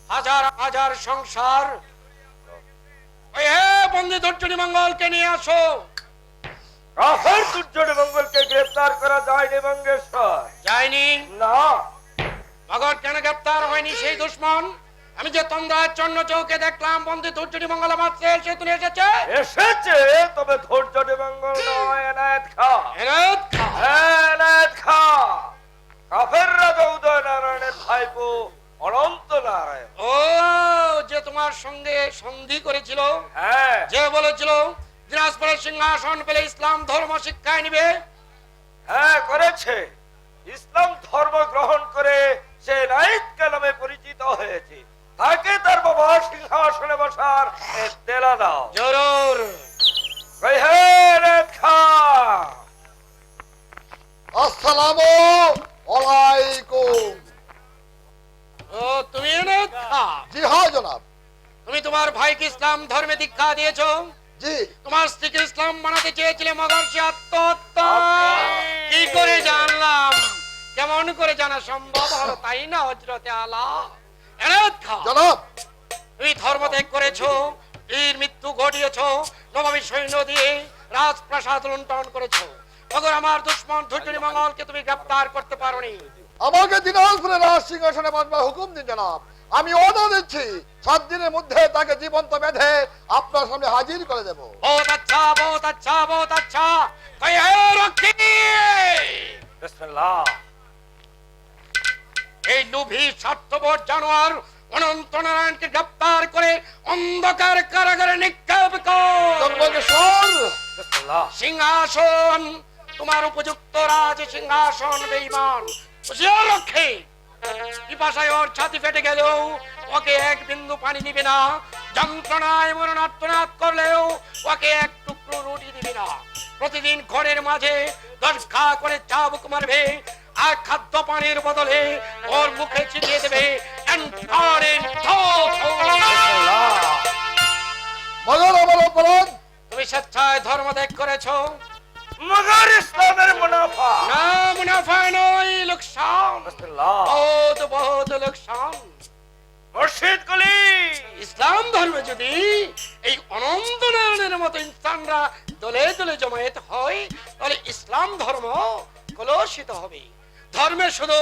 হাজার হাজার সংসার। ওই হে বন্দি ধৈর্যটি মঙ্গলকে নিয়ে আসো। কাফের দুর্যোধন মঙ্গলকে গ্রেফতার করা যায়নি মঙ্গেশ্বর। যায়নি না, মগর কেন গ্রেপ্তার হয়নি সেই দুশ্মন? আমি যে তন্দ্রার চন্ন চৌকে দেখলাম বন্দি ধৈর্যটি মঙ্গল আমার সে তুলে এসেছে। এসেছে, তবে ধৈর্যটি মঙ্গল নয়, এনায়েত খা। এনায়েত খা। এনায়েত খা কাফের রাজা উদয় নারায়ণের ভাইপো অনন্ত নারায়ণ। ও, যে তোমার সঙ্গে সন্ধি করেছিল, হ্যাঁ, যে বলেছিল দিনাজপুরের সিংহাসন পেলে ইসলাম ধর্ম শিক্ষায় নিবে। হ্যাঁ করেছে। ইসলাম ধর্ম গ্রহণ করে সে নাইত কালামে পরিচিত হয়েছে। তাকে তার বাবা সিংহাসনে বসার তেলা দাও। জরুর। কই হে এনায়েত খা। আসসালামু আলাইকুম। ও, তুমি এনায়েত খা? জি হ্যাঁ জনাব। তুমি তোমার ভাইকে ইসলাম ধর্মে দীক্ষা দিয়েছো। জি তোমার স্ত্রীকে ইসলাম বানাতে চেয়েছিলে, মগর সে আত্মহত্যা। কি করে জানলাম? কেমন করে জানা সম্ভব হলো, তাই না হযরতে আলা? এনায়েত খা, জনাব। তুমি ধর্ম ত্যাগ করেছো, বীর মৃত্যু ঘটিয়েছো, নবাবী সৈন্য দিয়ে রাজপ্রাসাদ লুণ্ঠন করেছো। মগর আমার দুশ্মন ধৈর্যটি মঙ্গলকে তুমি গ্রেফতার করতে পারোনি। আমাকে দিনাজপুরে রাজ সিংহাসনে বসবার হুকুম দিন জনাব। আমি অর্ডার দিচ্ছি 7 দিনের মধ্যে তাকে জীবন্ত বেঁধে আপনার সামনে হাজির করে দেব। বহুত আচ্ছা, বহুত আচ্ছা, বহুত আচ্ছা। কই হে রক্ষী, বিসমিল্লাহ। এই লোভী স্বার্থপর জানোয়ার অনন্ত নারায়ণকে গ্রেফতার করে অন্ধকার কারাগারে নিক্ষেপ কর। জন্মকেশ্বর। বিসমিল্লাহ। সিংহাসন তোমার উপযুক্ত রাজ সিংহাসন বেঈমান হুঁশিয়ার রক্ষে। পিপাসায় ওর ছাতি ফেটে গেলেও ওকে এক বিন্দু পানি দিবে না, যন্ত্রণায় মরণার্তনাদ করলেও ওকে এক টুকরো রুটি দিবে না। প্রতিদিন ঘরের মাঝে 10 ঘা করে চাবুক মারবে, আর খাদ্য পানির বদলে ওর মুখে ছিটিয়ে দেবে মগর আমার অপরাধ। তুমি স্বেচ্ছায় ধর্ম ত্যাগ করেছো। মগর ইসলামের মুনাফা। না, মুনাফা নয়, লোকসান। বিসমিল্লাহ। বহুত বহুত লোকসান। মুর্শিদ কুলি। ইসলাম ধর্মে যদি এই অনন্ত নারায়ণের মতো ইনসানরা দলে দলে জমায়েত হয়, তাহলে ইসলাম ধর্ম কলুষিত হবে। ধর্মে শুধু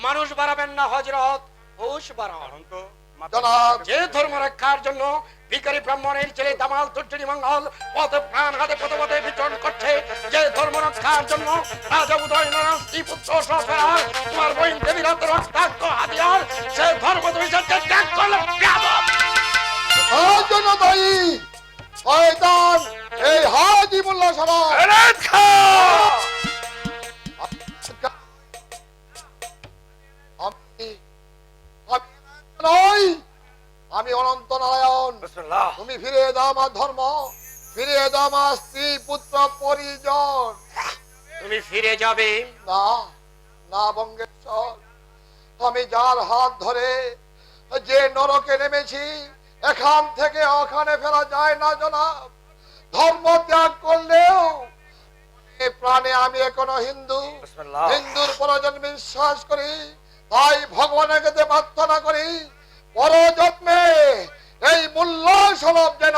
মানুষ বাড়াবেন না হযরত, হুশ বাড়ান। জনাব। যে ধর্ম রক্ষার জন্য ভিখারি ব্রাহ্মণের ছেলে দামাল ধৈর্যটি মঙ্গল পথে প্রাণ হাতে পথে পথে বিচরণ করছে, যে ধর্ম রক্ষার জন্য রাজা উদয় নারায়ণ স্ত্রী পুত্র সহকার তোমার বইন দেবীর হাতে রক্তাক্ত হাতিয়ার, সে ধর্ম তুমি ত্যাগ করলে বেয়াদব। তার জন্য দায়ী শয়তান এই হাজী মোল্লা সাহেব। এনায়েত খা। আমি অনন্ত নারায়ণ। বিসমিল্লাহ। তুমি ফিরিয়ে দাও আমার ধর্ম, ফিরিয়ে দাও আমার স্ত্রী পুত্র পরিজন। তুমি ফিরে যাবে না না বঙ্গেশ্বর, আমি যার হাত ধরে যে নরকে নেমেছি, এখান থেকে ওখানে ফেরা যায় না জনাব। ধর্ম ত্যাগ করলেও এ প্রাণে আমি এখনো হিন্দু, বিসমিল্লাহ। হিন্দুর পরজন্মে বিশ্বাস করি। তাই ভগবানের কাছে প্রার্থনা করি, পরজন্মে এই মোল্লা সাহেব যেন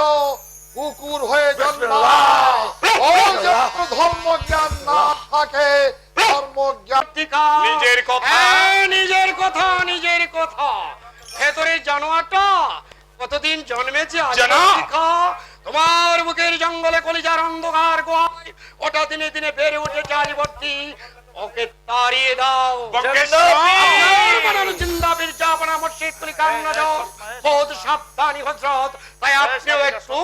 কুকুর হয়ে জন্মায়। ও যেন ধর্ম জ্ঞান না থাকে, ধর্ম জ্ঞান। নিজের কথা। নিজের কথা, নিজের কথা। ভেতরের জানোয়ারটা কতদিন জন্মেছে আজ জানো? শিখা। তোমার বুকের জঙ্গলে কলিজার অন্ধকার গোয়ায় ওটা দিনে দিনে বেড়ে উঠেছে আলিবর্তী। ওকে তাড়িয়ে দাও। আপনার বানানো জিন্দা বীরজাপানা মুর্শিদ কুলি কান্নাজর বহুত সাবধানী হযরত, তাই আপনিও একটু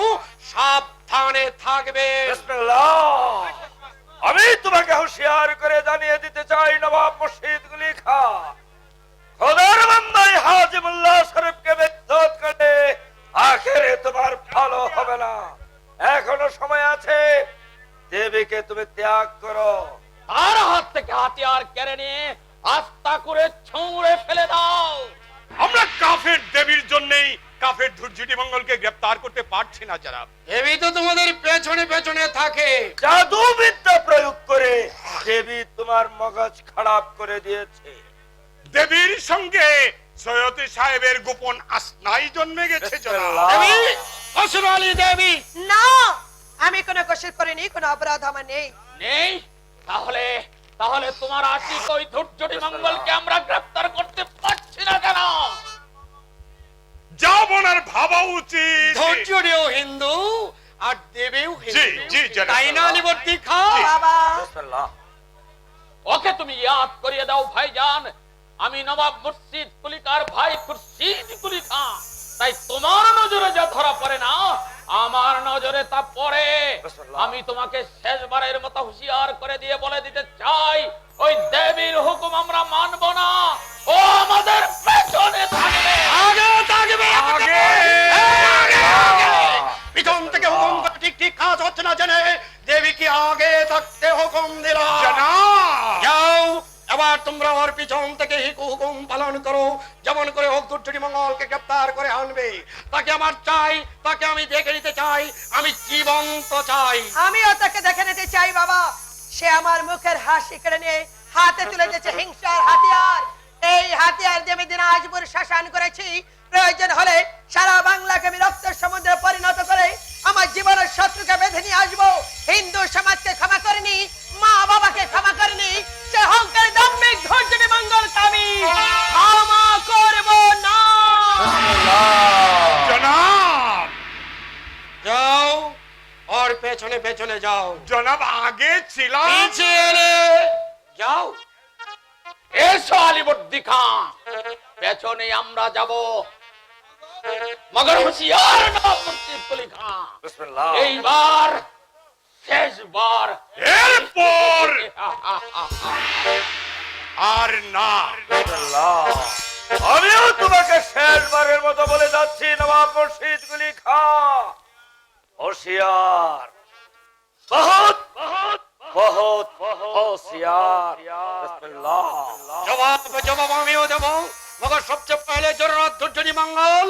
সাবধানে থাকবেন। বিসমিল্লাহ। আমি তোমাকে হুঁশিয়ার করে জানিয়ে দিতে চাই নবাব মুর্শিদ কুলি খা, খোদার বান্দাই হাজী মোল্লা শরীফকে বিদ্যুৎ করে আখেরে তোমার ভালো হবে না। এখনো সময় আছে, দেবীকে তুমি ত্যাগ করো। আর হাত থেকে হাতিয়ার কেড়ে নিয়ে আস্তা করে ছুঁড়ে ফেলে দাও। আমরা কাফের দেবীর জন্যই কাফের ধুরজুটি মঙ্গলকে গ্রেফতার করতে পারছি না জনাব। দেবী তো তোমাদের পেছনে পেছনে থাকে। জাদু বিদ্যা প্রয়োগ করে দেবী তোমার মগজ খারাপ করে দিয়েছে। দেবীর সঙ্গে সৈয়দ সাহেবের গোপন আসনাই জন্মে গেছে জনাব। দেবী, অসুর আলী দেবী। না, আমি কোনো কষ্ট করিনি, কোনো অপরাধ আমার নেই। নেই? তাহলে তাহলে তোমার আশিক ওই ধৈর্যটি মঙ্গলকে আমরা গ্রেফতার করতে পারছি না কেন? যা বোনার ভাবা উচিত। ধৈর্যও হিন্দু আর দেবীও জি হিন্দু, জি জনাব। তাই না আলীবর্দী খা? বাবা, ওকে তুমি ইয়াদ করিয়ে দাও ভাইজান, আমি নবাব মুর্শিদ কুলিকার ভাই খুরশিদ কুলি খাঁ। তাই তোমার নজরে যা ধরা পড়ে না, আমার নজরে তা পড়ে। আমি তোমাকে শেষবারের মতো হুঁশিয়ার করে দিয়ে বলে দিতে চাই, ওই দেবীর হুকুম আমরা মানব না। ও আমাদের পেছনে থাকবে। আগে থাকবে, আগে। পিছন থেকে হুকুম করে ঠিক ঠিক কাজ হচ্ছে না জেনে দেবীকে আগে থাকতে হুকুম দিল। জনাব। যাও, এবার তোমরা ওর পিছন থেকে হুকুম পালন করো। যেমন করে হোক ধৈর্যটি মঙ্গলকে গ্রেফতার করে আনবে। তাকে আমার চাই, তাকে আমি দেখে নিতে চাই, আমি জীবন্ত চাই। আমিও তাকে দেখে নিতে চাই বাবা। সে আমার মুখের হাসি কেড়ে নিয়ে হাতে তুলে দিয়েছে হিংসার হাতিয়ার। এই হাতিয়ার দিয়ে আমি দিনাজপুর শাসন করেছি। প্রয়োজন হলে সারা বাংলাকে আমি রক্তের সমুদ্রে পরিণত করে আমার জীবনের শত্রুকে বেঁধে নিয়ে আসবো। হিন্দু সমাজকে ক্ষমা করিনি, মা বাবাকে ক্ষমা করিনি, সে হংকার দাম্ভিক ধৈর্যটি মঙ্গলকে আমি ক্ষমা করব না। জনাব। যাও, ওর পেছনে পেছনে যাও। জনাব আগে ছিলাম। পিছিয়ে এলে যাও। এসো আলীবর্দী খাঁ, পেছনে আমরা যাব। মগর হুঁশিয়ার নবাব মুর্শিদ কুলি খাঁ, এইবার শেষবার। এরপর আর না। আমিও তোমাকে শেষবারের মতো বলে যাচ্ছি নবাব মুর্শিদ কুলি খাঁ, होशियार, बहुत बहुत बहुत होशियार। बिस्मिल्लाह। জবাব জবাব আমিও দেব, মগর সবচেয়ে পহলে জরুরত ধৈর্যটি মঙ্গল।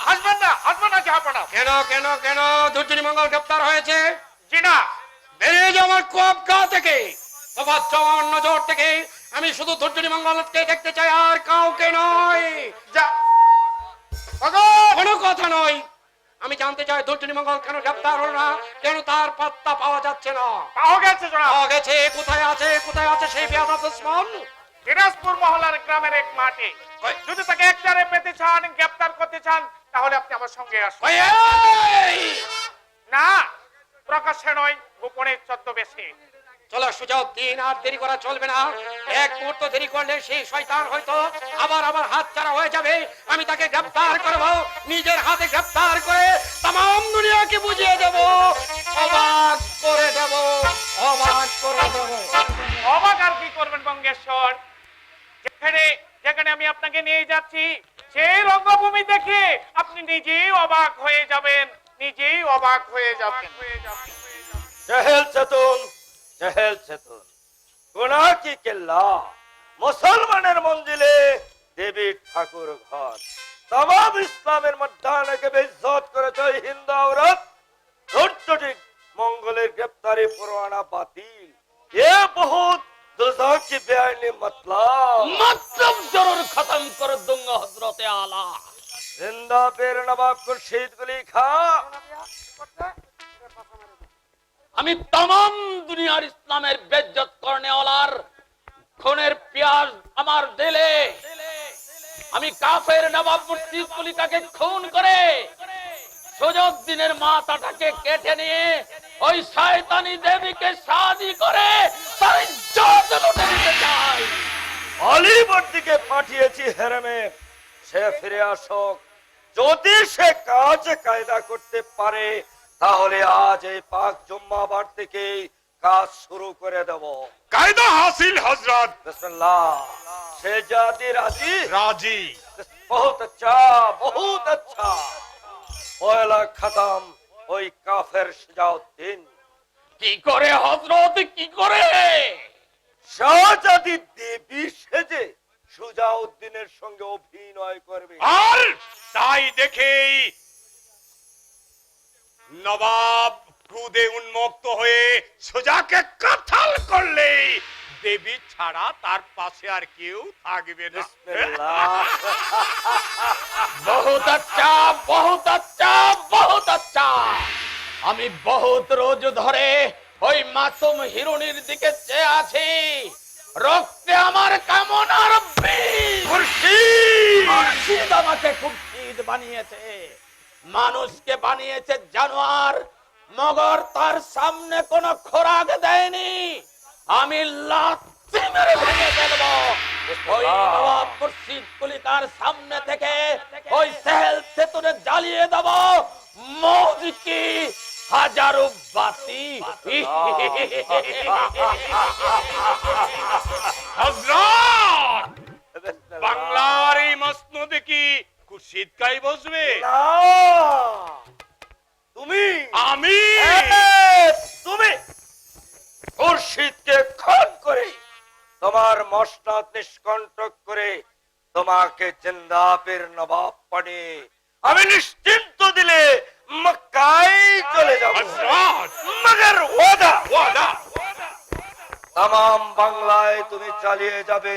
হাসবেন না, হাসবেন না জাহাপনা। কেন কেন কেন ধৈর্যটি মঙ্গল গ্রেফতার হয়েছে? জি না, বেরিয়ে যাও আমার কবকা থেকে, তোমার জওয়ান নজর থেকে। আমি শুধু ধৈর্যটি মঙ্গলকে দেখতে চাই, আর কাউকে নয়। যা কোনো কথা নয়। আমি জানতে চাই ধৈর্যটি মঙ্গল কেন গ্রেফতার হলো না, কেন তার পাত্তা পাওয়া যাচ্ছে না। পাওয়া গেছে জনাব। পাওয়া গেছে, কোথায় আছে, কোথায় আছে সেই বেয়াদব দুশমন? দিনাজপুর মহল্লার গ্রামের এক মাঠে। যদি তাকে একটারে পেতে চান, গ্রেফতার করতে চান, তাহলে আপনি আমার সঙ্গে আসুন। ওই, এই! না, প্রকাশ্যে নয়, গোপনে ছদ্মবেশে। চলো সুজাউদ্দিন, আর দেরি করা চলবে না। এক মুহূর্ত দেরি করলে সেই শয়তান হয়তো আবার আমার হাত ছাড়া হয়ে যাবে। আমি তাকে গ্রেফতার করব, নিজের হাতে গ্রেফতার করে तमाम দুনিয়াকে বুঝিয়ে দেব, অবাক করে দেব, অবাক করে দেব। অবাক আর কি করবেন বঙ্গেশ্বর? যেখানে যেখানে আমি আপনাকে নিয়ে যাচ্ছি, সেই রঙ্গভূমি দেখে আপনি নিজেই অবাক হয়ে যাবেন, নিজেই অবাক হয়ে যাবেন। चहल चतुन, चहल चतुन, गुना की किल्ला, मुसलमाনের মঞ্জিলে দেবী ঠাকুর ঘর। तमाम ইসলামের মধ্যে বেইজ্জত করেছে ওই হিন্দু औरत। ধৈর্যটি মঙ্গলের গ্রেফতারি পরোয়ানা বাতিল। ये बहुत दुज़ा की बेआईनी मतलब जरूर खत्म कर दूंगा हजरत आला। जिंदा पीर नवाब खुर्शीद कुली खां। আমি तमाम দুনিয়ার ইসলামের বেজ্জত করনেওয়ালার খুনের পেঁয়াজ আমার দিলে। আমি কাফের নবাব মুর্শিদ কুলিকাকে খুন করে সুজাউদ্দিনের মাথাটাকে কেটে নিয়ে ওই শয়তানি দেবীকে শাদি করে তার ইজ্জত লুটে নিতে চাই। আলীবর্দীকে পাঠিয়েছি হেরেমে, সে ফিরে আসুক। যদি সে কাজ কায়দা করতে পারে তাহলে আজ এই পাক জুম্মাবার থেকে কাজ শুরু করে দেব। কায়দা হাসিল হযরত। বিসমিল্লাহ। শেহজাদি রাজি? রাজি। बहुत अच्छा, बहुत अच्छा। পয়লা খতম ওই কাফের সুজাউদ্দিন। কি করে হযরত, কি করে? শাহজাদি দেবী সেজে সুজাউদ্দিনের সঙ্গে অভিনয় করবে। আর তাই দেখেই নবাব ক্রোধে উন্মত্ত হয়ে সুজাকে কাঁঠাল করলেই দেবী ছাড়া তার পাশে আর কেউ থাকবে না। বহুত আচ্ছা, বহুত আচ্ছা, বহুত আচ্ছা। আমি বহুত রোজ ধরে ওই মাসুম হিরুনির দিকে চেয়ে আছি। রক্তে আমার কামনার বীজ। মুর্শিদ আমাকে খুরশিদ বানিয়েছে, মানুষকে বানিয়েছে জানোয়ার, মগর তার সামনে কোনো খোরাক দেয়নি। আমি লাথি মেরে ভেঙে ফেলবো ওই নবাব মুর্শিদ কুলিকার সামনে থেকে। ওই সেহেল সেতুরে জ্বালিয়ে দেব মৌজ কি হাজারো বাতি। হযরত, বাংলার এই মসনদে কি খুরশিদ কাই বসবে? তুমি আমি তুমি মুর্শিদকে খুন করে তোমার মসনদ নিষ্কণ্টক করে তোমাকে জিন্দাপের নবাব বানিয়ে আমি নিশ্চিন্ত দিলে মক্কায় চলে যাব। হযরত, মগর ওয়াদা ওয়াদা तमाम বাংলায় তুমি চালিয়ে যাবে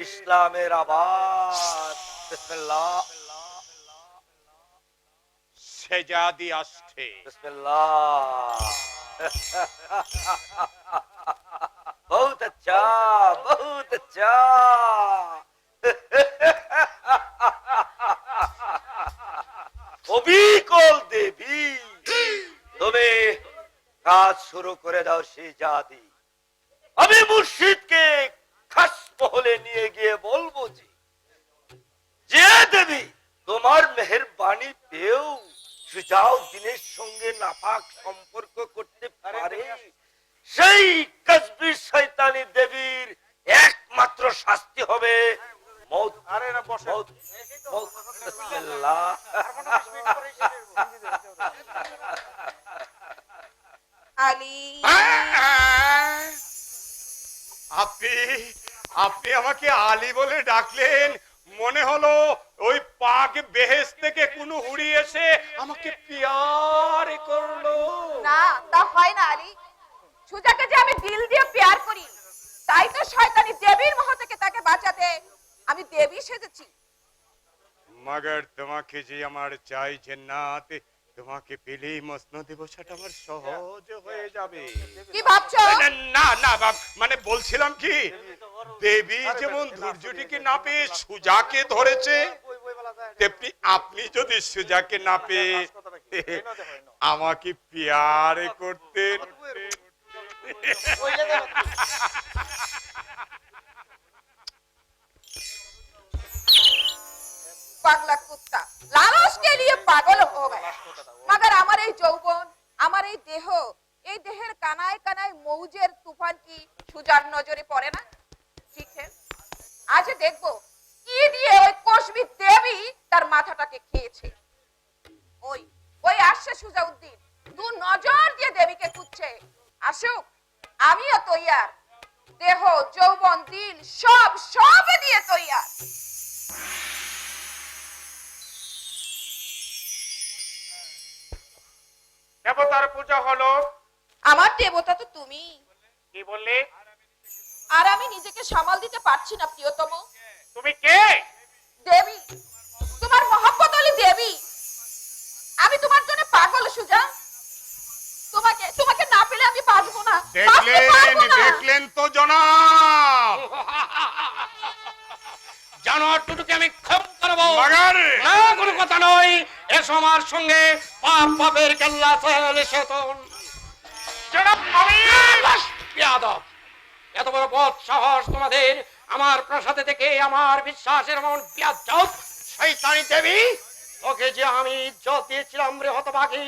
ইসলামের আবাদ। বিসমিল্লাহ, সেজাদি আসছে। বিসমিল্লাহ। बहुत अच्छा, बहुत अच्छा। অবিকল দেবী, তুমি কাজ শুরু করে দাও শেজাদি। আমি মুর্শিদকে খাস মহলে নিয়ে গিয়ে বলবো যে দেবী তোমার মেহেরবানি পেয়েও সুজাউদ্দিনের সঙ্গে নাপাক সম্পর্ক করতে পারে, সেই কসবি শয়তানি দেবীর একমাত্র শাস্তি হবে মওত। আরে না বসে মওত, মওত। বিসমিল্লাহ। আলী, আপনি আপনি আমাকে আলী বলে ডাকলেন, মনে হলো ওই পাক বেহেশ থেকে কোন হুড়ি এসে আমাকে পিয়ার করলো। না তা হয় না আলী। সুজাকে যে আমি দিল দিয়ে প্যার করি, তাই তো শয়তানি দেবীর মোহ থেকে তাকে বাঁচাতে আমি দেবী সেজেছি। মগর তোমাকে যে আমার চাই জান্নাত, তোমাকে পেলেই মসনদে বসাটা আমার সহজ হয়ে যাবে। কি ভাবছো? না না মানে বলছিলাম কি, দেবী যেমন ধৈর্যটিকে না পেয়ে সুজাকে ধরেছে, তেমনি আপনি যদি সুজাকে না পেয়ে আমাকে পিয়ার করতেন। पागला कुत्ता लालच के लिए पागल हो गया। मगर हमारे যৌবন, আমার এই দেহ, এই দেহের কানায় কানায় মৌজের তুফান কি সুজার নজরে পড়ে না? ঠিক है, আজ দেখবো কি দিয়ে ওই কসবি দেবী তার মাথাটাকে খেয়েছে। ওই ওই আসছে সুজাউদ্দিন, দু নজর দিয়ে দেবীকে খুঁজছে। আসুক, আমিও তৈয়ার। দেহ, যৌবন, দিল সব সব দিয়ে তৈয়ার। দেবতার পূজা হলো। আমার দেবতা তো তুমি। কি বললে? আর আমি নিজেকে সামাল দিতে পারছি না প্রিয়তম। তুমি কে? দেবী, তোমার মহব্বত আলী দেবী। আমি তোমার জন্য পাগল সুজা। তোমাকে তোমাকে না পেলে আমি বাঁচবো না। দেখলেন তো জনাব, জানোয়ার দুটোকে আমি ক্ষম করবো। মগর না, কোনো কথা নয়। এসো আমার সঙ্গে, পাপ পাপের কেল্লা চলে সেতন। জনাব আমির! বেয়াদব, এত বড় পথ সাহস তোমাদের! আমার প্রাসাদে থেকে আমার বিশ্বাসের মন বেয়াদব শয়তানি দেবী! তোকে যে আমি ইজ্জত দিয়েছিলাম রে হতভাগী,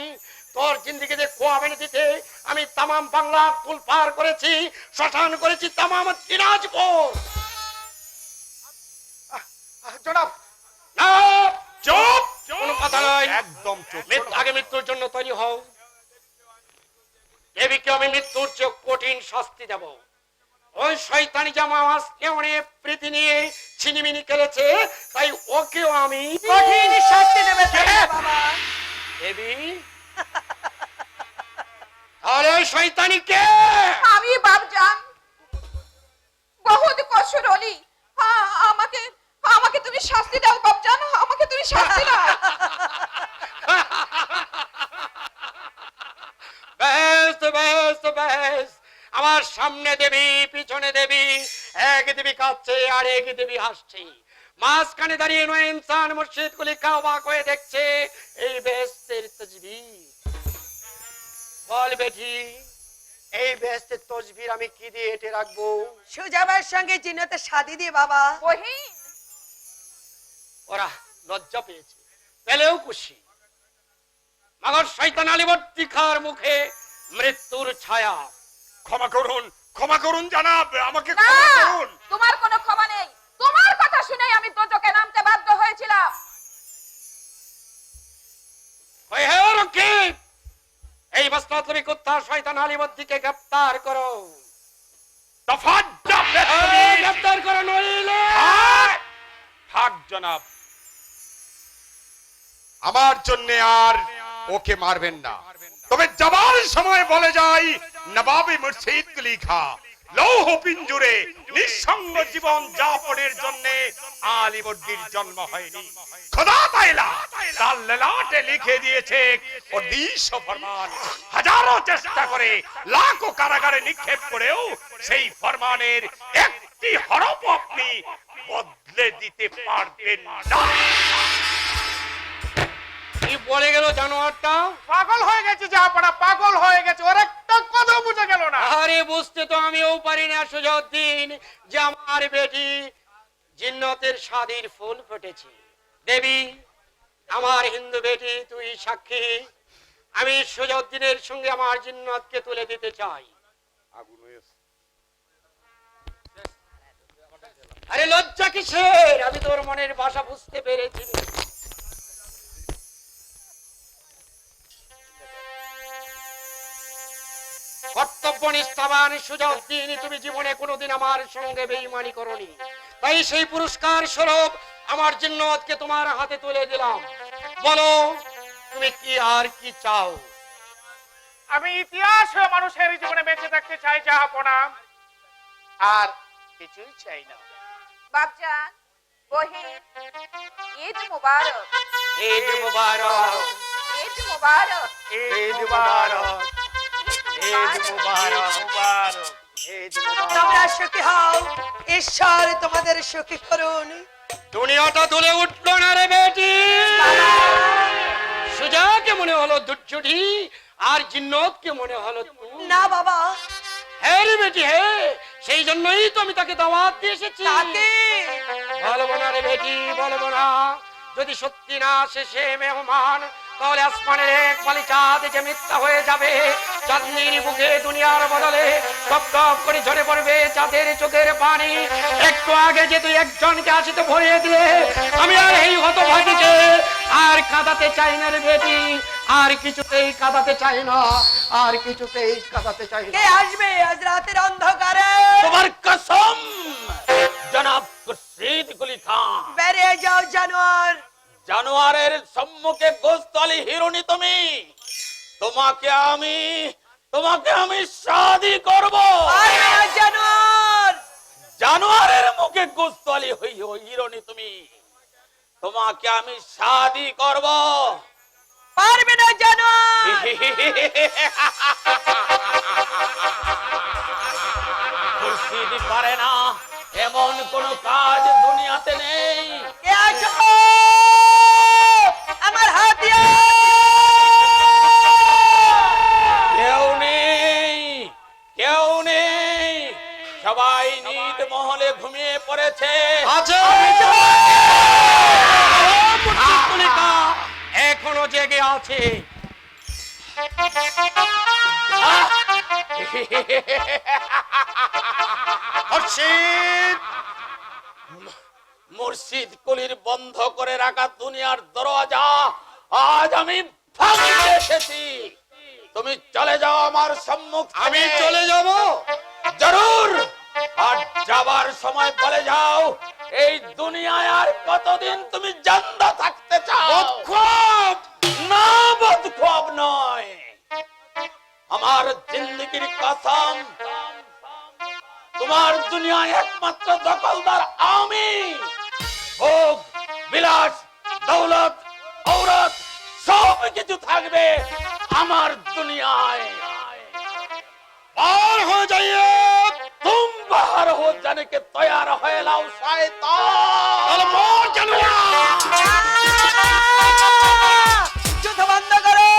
তোর জিন্দিগিতে খোয়াবে দিতে আমি তামাম বাংলা কুলপার করেছি, শ্মশান করেছি তামাম দিনাজপুর। জনাব না, চুপ, কোনো কথা নয়। একদম চুপ। আগে মৃত্যুর জন্য তৈরি হও। দেবীকে আমি মৃত্যুর চেয়ে কঠিন শাস্তি দেব। ওই শয়তানি জামা আমার কেমনে প্রীতি নিয়ে ছিনিমিনি খেলেছে, তাই ওকেও আমি কঠিন শাস্তি দেবে তাই না বাবা? দেবী। তাহলে ওই শয়তানিকে আমি বাপজান বহুত কসুর হলি। আমাকে আমাকে তুমি শাস্তি দাও বাপজান, আমাকে তুমি শাস্তি দাও। বেশ বেশ বেশ, আমার সামনে দেবী পিছনে দেবী, এক দেবী কাঁদছে আর এক দেবী হাসছে, মাঝখানে দাঁড়িয়ে নয় ইনসান মুর্শিদ কুলি কা অবাক হয়ে দেখছে এই বেহেশতের তজবির। বল বেটি, এই বেহেশতের তজবির আমি কি দিয়ে এঁটে রাখবো? সুজাবার সঙ্গে জিন্নতে শাদি দিয়ে বাবা। বহিন ওরা লজ্জা পেয়েছে, পেলেও খুশি। মগর শয়তান আলীবর্তী খার মুখে মৃত্যুর ছায়া। ক্ষমা করুন জানাব, আমাকে না, ক্ষমা করুন। তোমার কোনো ক্ষমা নেই। তোমার কথা শুনেই আমি দোজখে নামতে বাধ্য হয়েছিলাম। ওই হে রকিব, এই মসনদ কুত্তা শয়তান আলীবর্তীকে গ্রেফতার করো। গ্রেফতার করো নইলে থাক জনাব, আমার জন্য আর ওকে মারবেন না। তবে যাবার সময় বলে যাই, নবাবে মুর্শিদ কুলি খা লৌহ পিঞ্জুরে নিঃসঙ্গ জীবন যাপনের জন্য আলীবর্দীর জন্ম হয়নি। খোদা তাআলা তার ললাটে লিখে দিয়েছে অদৃশ্য ফরমান। হাজারো চেষ্টা করে, লাখো কারাগারে নিক্ষেপ করেও সেই ফরমানের একটি হরফ আপনি বদলে দিতে পারবেন না। কি বলে গেল জানোয়ারটা? পাগল হয়ে গেছে জাহাপনা, পাগল হয়ে গেছে, ওর একটা কথা বুঝে গেল না। আরে বুঝতে তো আমিও পারি না সুজউদ্দিন, যে আমার বেটি জিন্নতের শাদীর ফুল ফুটেছে। দেবী, আমার হিন্দু বেটি, তুই সাক্ষী। আমি সুজউদ্দিনের সঙ্গে আমার জিন্নতকে তুলে দিতে চাই। আরে লজ্জা কিসের? আমি তোর মনের ভাষা বুঝতে পেরেছি। কর্তব্য নিষ্ঠাবান সুজউদ্দিন, তুমি জীবনে কোনোদিন আমার সঙ্গে বেঈমানি করনি, তাই সেই পুরস্কার স্বরূপ আমার জিন্নতকে তোমার হাতে তুলে দিলাম। বলো তুমি কি আর কি চাও? আমি ইতিহাস হয়ে মানুষের জীবনে বেঁচে থাকতে চাই জাহাপনা, আর কিছুই চাই না। বাপজান, বহিন, ঈদ মুবারক। ঈদ মুবারক, ঈদ মুবারক। ঈদ মুবারক, ঈদ মুবারক, মুবারক। ঈদ মুবারক। তোমরা সুখী হও, ঈশ্বর তোমাদের সুখী করুন। দুনিয়াটা দুলে উঠলো না রে বেটি। সুজাকে মনে হলো দুর্যোধী, আর জিন্নতকে মনে হলো তুই। না বাবা, হ্যাঁ রে বেটি, হ্যাঁ, সেই জন্যই তো আমি তাকে দাওয়াত দিয়ে এসেছি। তাকে বলবো না রে বেটি, বলবো না। যদি সত্যি না আসে সে মেহমান, তাহলে আসমানের এক ফালি চাঁদ যে মিথ্যা হয়ে যাবে। চাঁদনির বুকে দুনিয়ার বদলে টপ টপ করে ঝরে পড়বে চাঁদের চোখের পানি। একটু আগে যে তুই একজনকে আসিতে ভরিয়ে দিলে, আমি আর এই হতভাগীকে আর কাঁদাতে চাই না রে বেটি, আর কিছুতেই কাঁদাতে চাই না, আর কিছুতেই কাঁদাতে চাই না। কে আসবে আজ রাতের অন্ধকারে? তোমার কসম জনাব খুরশিদ কুলি খান। বেরিয়ে যাও জানোয়ার। জানোয়ারের সম্মুখে গোস্তালি হিরোনি তুমি। তোমাকে আমি শাদি করব। পারবে না জানোয়ার। জানোয়ারের মুখে গোস্তালি হিরোনি তুমি। তোমাকে আমি শাদি করব। পারবে না জানোয়ার। খুরশিদ পারে না, এমন কোন কাজ দুনিয়াতে নেই। কে আছো? আমার হাতিয়া। কেউ নেই, কেউ নেই, সবাই নিজ মহলে ঘুমিয়ে পড়েছে। এখনো জেগে আছে। মুর্শিদ কুলির বন্ধ করে রাখা দুনিয়ার দরজা আজ আমি ভাঙতে এসেছি। তুমি চলে যাও আমার সম্মুখ থেকে। আমি চলে যাব। জরুর, আর যাবার সময় বলে যাও এই দুনিয়ায় আর কতদিন তুমি জিন্দা থাকতে চাও। বদখোয়াব! না, বদখোয়াব নয়, আমার জিন্দগির কসম, তোমার দুনিয়ায় একমাত্র দখলদার আমি। ভোগ বিলাস দৌলত औरत সব কিছু থাকবে আমার দুনিয়ায়। बाहर हो जाइए, तुम बाहर हो जाने के तैयार है लाओ शैतान। যুদ্ধ বন্ধ করো।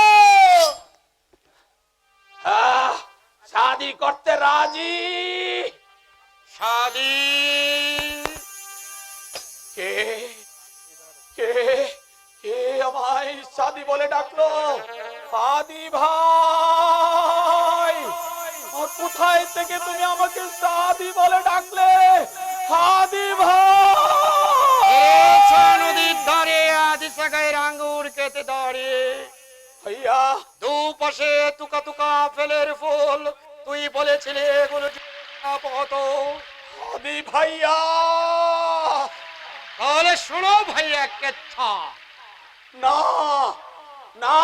शादी करते राजी? শাদি কে কে কে আমায় শাদি বলে ডাকলো? শাদি ভাই, কোথায় থেকে তুমি আমাকে শাদি বলে ডাকলে? শাদি ভাই, নদীর ধারে আদি সাগায়ের আঙ্গুর খেতে দাঁড়িয়ে ভাইয়া দুপাশে তুকা তুকা ফেলের ফুল, তুই বলেছিলে এগুলো আপত। শাদি ভাইয়া, তাহলে শোনো ভাইয়া কেচ্ছা, না না,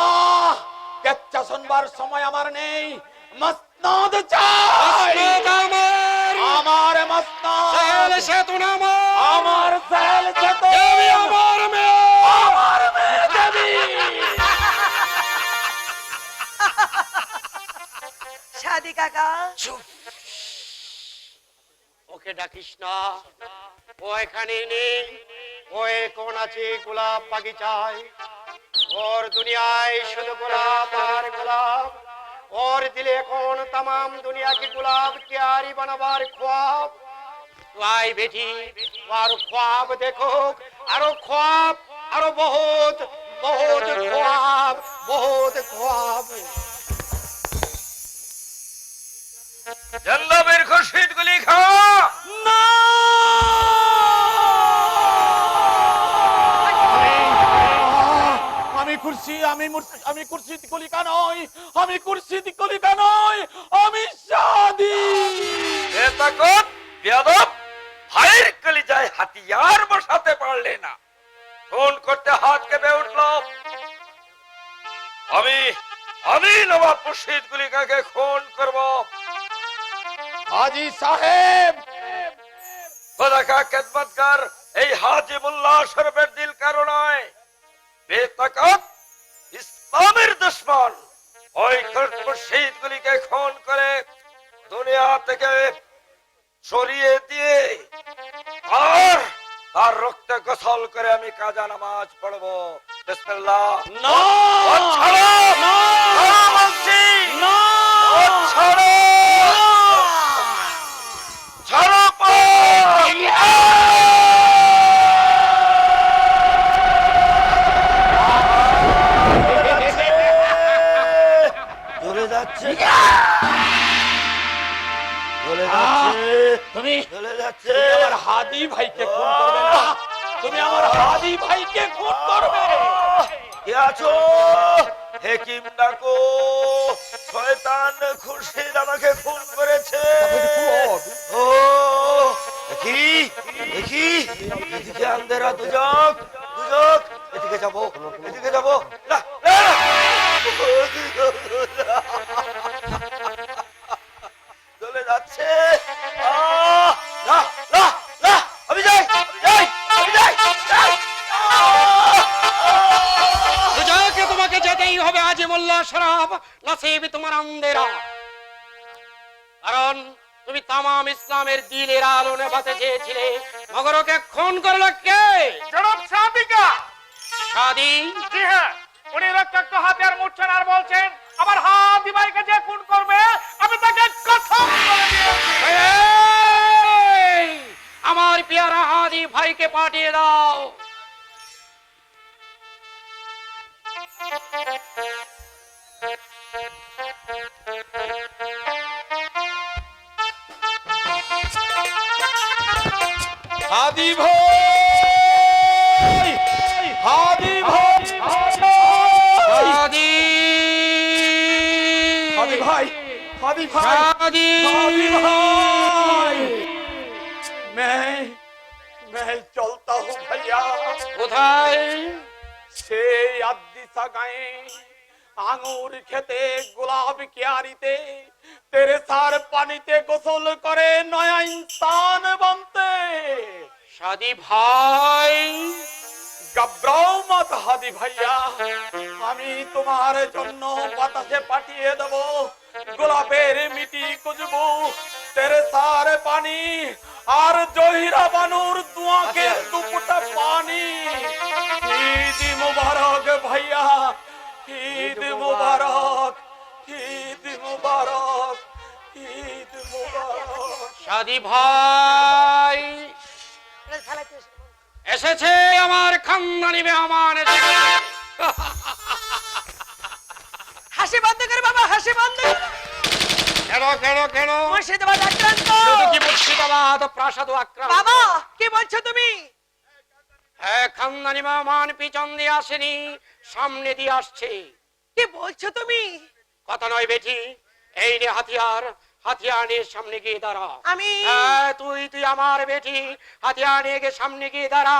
কেচ্ছা শুনবার সময় আমার নেই। মসনদ চাই আমার, মসনদ আমার সেল সেতু, আমার মেয়ে দেবী। সাদি কাকা, ওকে ডাকিস না, ও এখানে নেই। ও এখন আছে গোলাপ বাগিচায়, ওর দুনিয়ায় শুধু গোলাপ আর গোলাপ। ওর দিলে এখন तमाम দুনিয়া কি গোলাপ কিয়ারি বানাবার খ্বাব। লাই বেটি, আর খ্বাব দেখো, আরো খ্বাব, আরো বহুত বহুত খ্বাব, বহুত খ্বাব। জল্লাবের খুরশিদ গুলি খাওয়া। না, আমি খুরশিদ কলিকা নই, আমি খুরশিদ কলিকা নই, আমি শাদি। বেতাকত বেয়াদব, ভাইয়ের কলিজায় হাতিয়ার বসাতে পারলে না, ফোন করতে হাত কেঁপে উঠলো। আমি আমি নবাব খুরশিদ গুলিকাকে খুন করব। হাজি সাহেব, খোদা কা খেদমতগার এই হাজি মোল্লা শরফের দিল কারো নয়, বেতাকত ইসলামের দুশমন। ওই খুরশিদ গুলিকে খুন করে দুনিয়া থেকে সরিয়ে দিয়ে আর তার রক্তে গোসল করে আমি কাজা নামাজ পড়বো। বিসমিল্লাহ। না ছাড়ো, না, ছাড়ো বলছি, না, ছাড়ো, ছাড়ো চলে যাচ্ছে, চলে যাচ্ছে, তুমি চলে যাচ্ছে। আমার হাদি ভাইকে খুন করবে না, তুমি আমার হাদি ভাইকে খুন করবে। কে আছো? হেকিম ডাকো, শয়তান খুরশিদ আমাকে খুন করেছে। ও দেখি দেখি, এদিকে আন্দেরা দুজক দুজক, এদিকে যাবো, এদিকে যাবো। না, না, চলে যাচ্ছে। না না না, আমি যাই, যাই, আমি যাই, যাই। দুজকে তোমাকে যেতেই হবে আজি মোল্লা শরাফ, নসিব তোমার আন্দেরা। কারণ তুমি तमाम ইসলামের দিনের আলো নেভাতে চেয়েছিলে, মগর ওকে খুন করলো কে? জনাব সাদিকা। শাদি জি হ্যাঁ, উনি রক্তাক্ত হাতিয়ার মুড়ছেন আর বলছেন আমার হাদি ভাইকে যে খুন করবে আমি তাকে কসম করে দিয়েছি। এই, আমার পেয়ারা হাদি ভাইকে পাঠিয়ে দাও। হাদি ভাই, হাদি ভাই, শাদি सादी भाई सादी भाई मैं चलता हूँ भैया কোথায়? से अद्दिसा गाए आंगूर खेते गुलाब क्यारीते तेरे सार पानीते गोसल करे नया इंसान बनते সাদি ভাই, घबराओ मत हादी भैया আমি তোমার জন্য বাতাসে পাঠিয়ে দেব গোলাপের মিটি খুঁজবো তেরে সার পানি আর জহিরা বানুর দুয়াকে দুপুটা পানি ঈদ মুবারক ভাইয়া ঈদ মুবারক ঈদ মুবারক ঈদ মুবারক সাদি ভাই এসেছে আমার খানদানি মেহমান এসেছে। হাসি বন্ধ কর বাবা, হাসি বন্ধ কর। কেন কেন কেন? মুর্শিদাবাদ আক্রান্ত। শুধু কি মুর্শিদাবাদ প্রাসাদ আক্রান্ত? বাবা কি বলছো তুমি? হ্যাঁ, খানদানি মেহমান পিছন দিয়ে আসেনি, সামনে দিয়ে আসছে। কি বলছো তুমি? কথা নয় বেটি, এই নে হাতিয়ার, হাতিয়ার নিয়ে সামনে গিয়ে দাঁড়া। আমি হ্যাঁ, তুই আমার বেটি, হাতিয়ার নিয়ে গিয়ে সামনে গিয়ে দাঁড়া।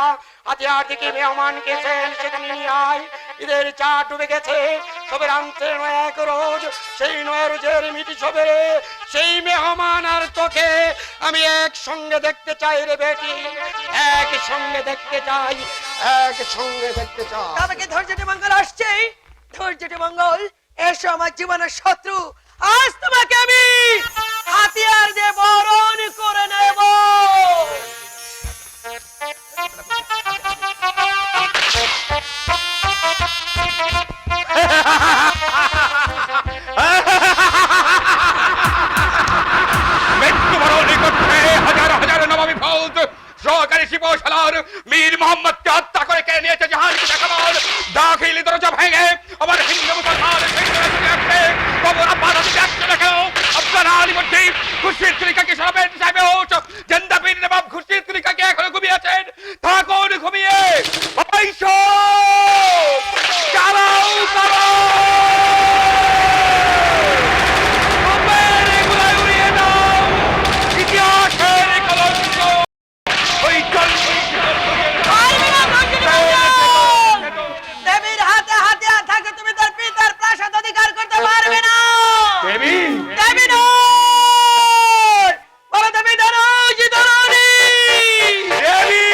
হাতিয়ার দিকে মেহমান গেছেন, সেখানে নিয়ে আয়। ঈদের চা ডুবে গেছে, সবের আনতে নয় এক রোজ, সেই নয় রোজের মিটি সবে সেই মেহমান আর তোকে আমি একসঙ্গে দেখতে চাই রে বেটি, একসঙ্গে দেখতে চাই, একসঙ্গে দেখতে চাই। তবে কি ধৈর্যটি মঙ্গল আসছে? ধৈর্যটি মঙ্গল, এসো আমার জীবনের শত্রু, আজ তোমাকে আমি হাতিয়ার দিয়ে বরণ করে নেব। মৃত্যুবরণ করছে হাজার হাজার নবাবী ফৌজ সহকারী শিবশালার মীর মোহাম্মদকে হত্যা করে কে নিয়েছে জাহানকে দেখাবার দাখিল দরজা ভেঙে আমার হিন্দু মুসলমান কবর আব্বাস রেখেও আপনারা আলিমুদ্দি খুরশিদ তরিকাকে সরাবেন সাহেব জেন্দা পীর নবাব খুরশিদ তরিকাকে এখনো ঘুমিয়েছেন, থাকুন ঘুমিয়ে। চালাও চালাও দেবীর হাতে হাতিয়ার থাকে, তুমি তার পিতার প্রাসাদ অধিকার করতে পারবে না। দেবী দেবী নয়, বলো দেবী ধনুজ ধরণী। দেবী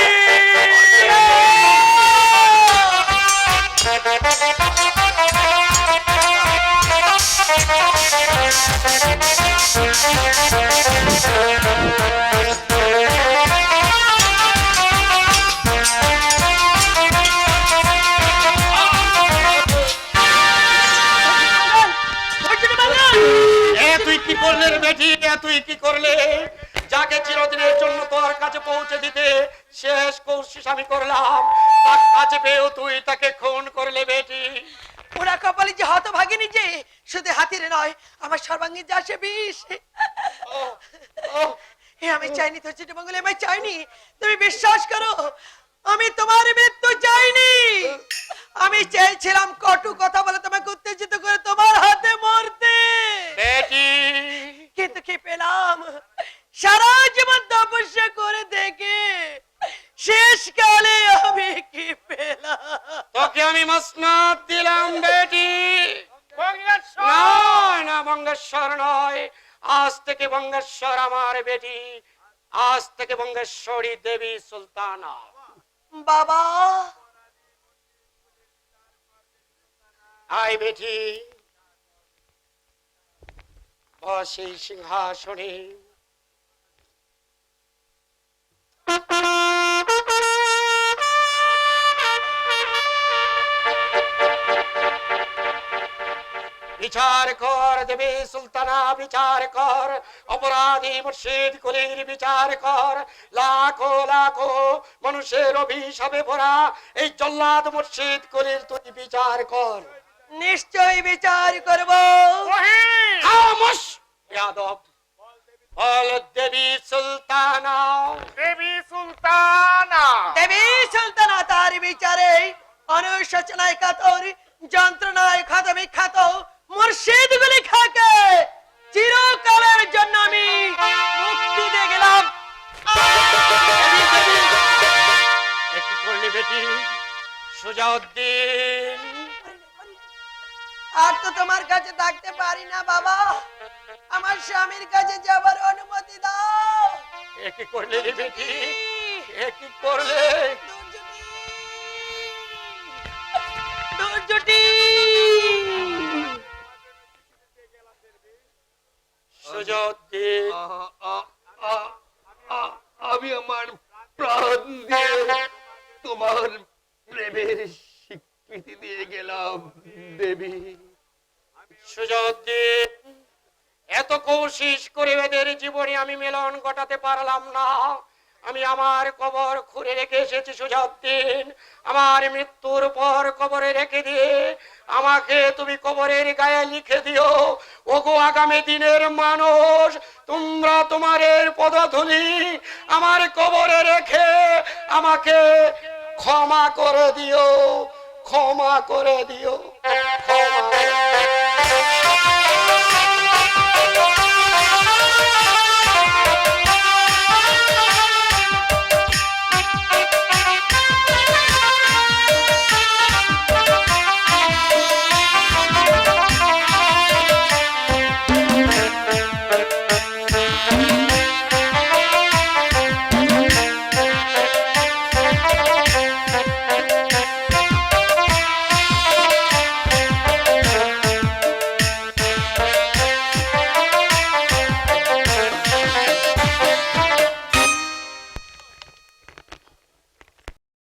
তুই কি করলে রে বেটি, তুই কি করলে? যাকে চিরদিনের জন্য তোর কাছে পৌঁছে দিতে শেষ কোশিশ আমি করলাম, তার কাছে পেয়েও তুই তাকে খুন করলে বেটি। ওরা কপালে যে হতভাগিনী, যে শুধু হাতিরে নয় আমার সর্বাঙ্গীন যা সে বিষ। আমি চাইনি তোর চিঠি মঙ্গলে, আমি চাইনি। তুমি বিশ্বাস করো, আমি তোমার মৃত্যু চাইনি। আমি চেয়েছিলাম কটু কথা বলে তোমাকে উত্তেজিত করে তোমার হাতে মরতে, বেটি কিন্তু কি পেলাম? সারা জীবন তপস্যা করে দেখে শেষকালে আমি কি পেলাম? তোকে আমি মসনদ দিলাম বেটি। বঙ্গেশ্বর নয় না, বঙ্গেশ্বর নয়, আজ থেকে বঙ্গেশ্বর আমার বেটি, আজ থেকে বঙ্গেশ্বরী দেবী সুলতানা। বাবা আয় বেটি, বস এই সিংহাসনে। বিচার কর দেবী সুলতানা, বিচার কর অপরাধী মুর্শিদ কুলির, বিচার কর লাখো লাখো মানুষের অভিশাপে ভরা এই জল্লাদ মুর্শিদ কুলির তুই বিচার কর। নিশ্চয় বিচার করব। খামোশ বেয়াদব, বল দেবী সুলতানা। দেবী সুলতানা দেবী সুলতানা তার বিচারে অনুশোচনায় কাতর, যন্ত্রণায় ক্ষত বিখ্যাত মুর্শিদ গুলি খাকে চিরকালের জন্য আমি মুক্তি দিয়ে গেলাম। কি করলি বেটি সুজাউদ্দিন? আর তো তোমার কাছে থাকতে পারি না বাবা, আমার স্বামীর কাছে যাবার অনুমতি দাও। কি করলে রে বেটি? কি করলে? দুর্জটি সুজাউদ্দিন, আমি আমার প্রাণ দিয়ে তোমার প্রেমের স্বীকৃতি দিয়ে গেলাম দেবী। সুজাউদ্দিন, এত কোশিশ করে এদের জীবনে আমি মিলন ঘটাতে পারলাম না। আমি আমার কবর খুঁড়ে রেখে এসেছি সুজাউদ্দিন। আমার মৃত্যুর পর কবরে রেখে দিয়ে আমাকে তুমি কবরের গায়ে লিখে দিও, ওগো আগামী দিনের মানুষ, তোমরা তোমাদের পদধূলি আমার কবরে রেখে আমাকে ক্ষমা করে দিও, ক্ষমা করে দিও।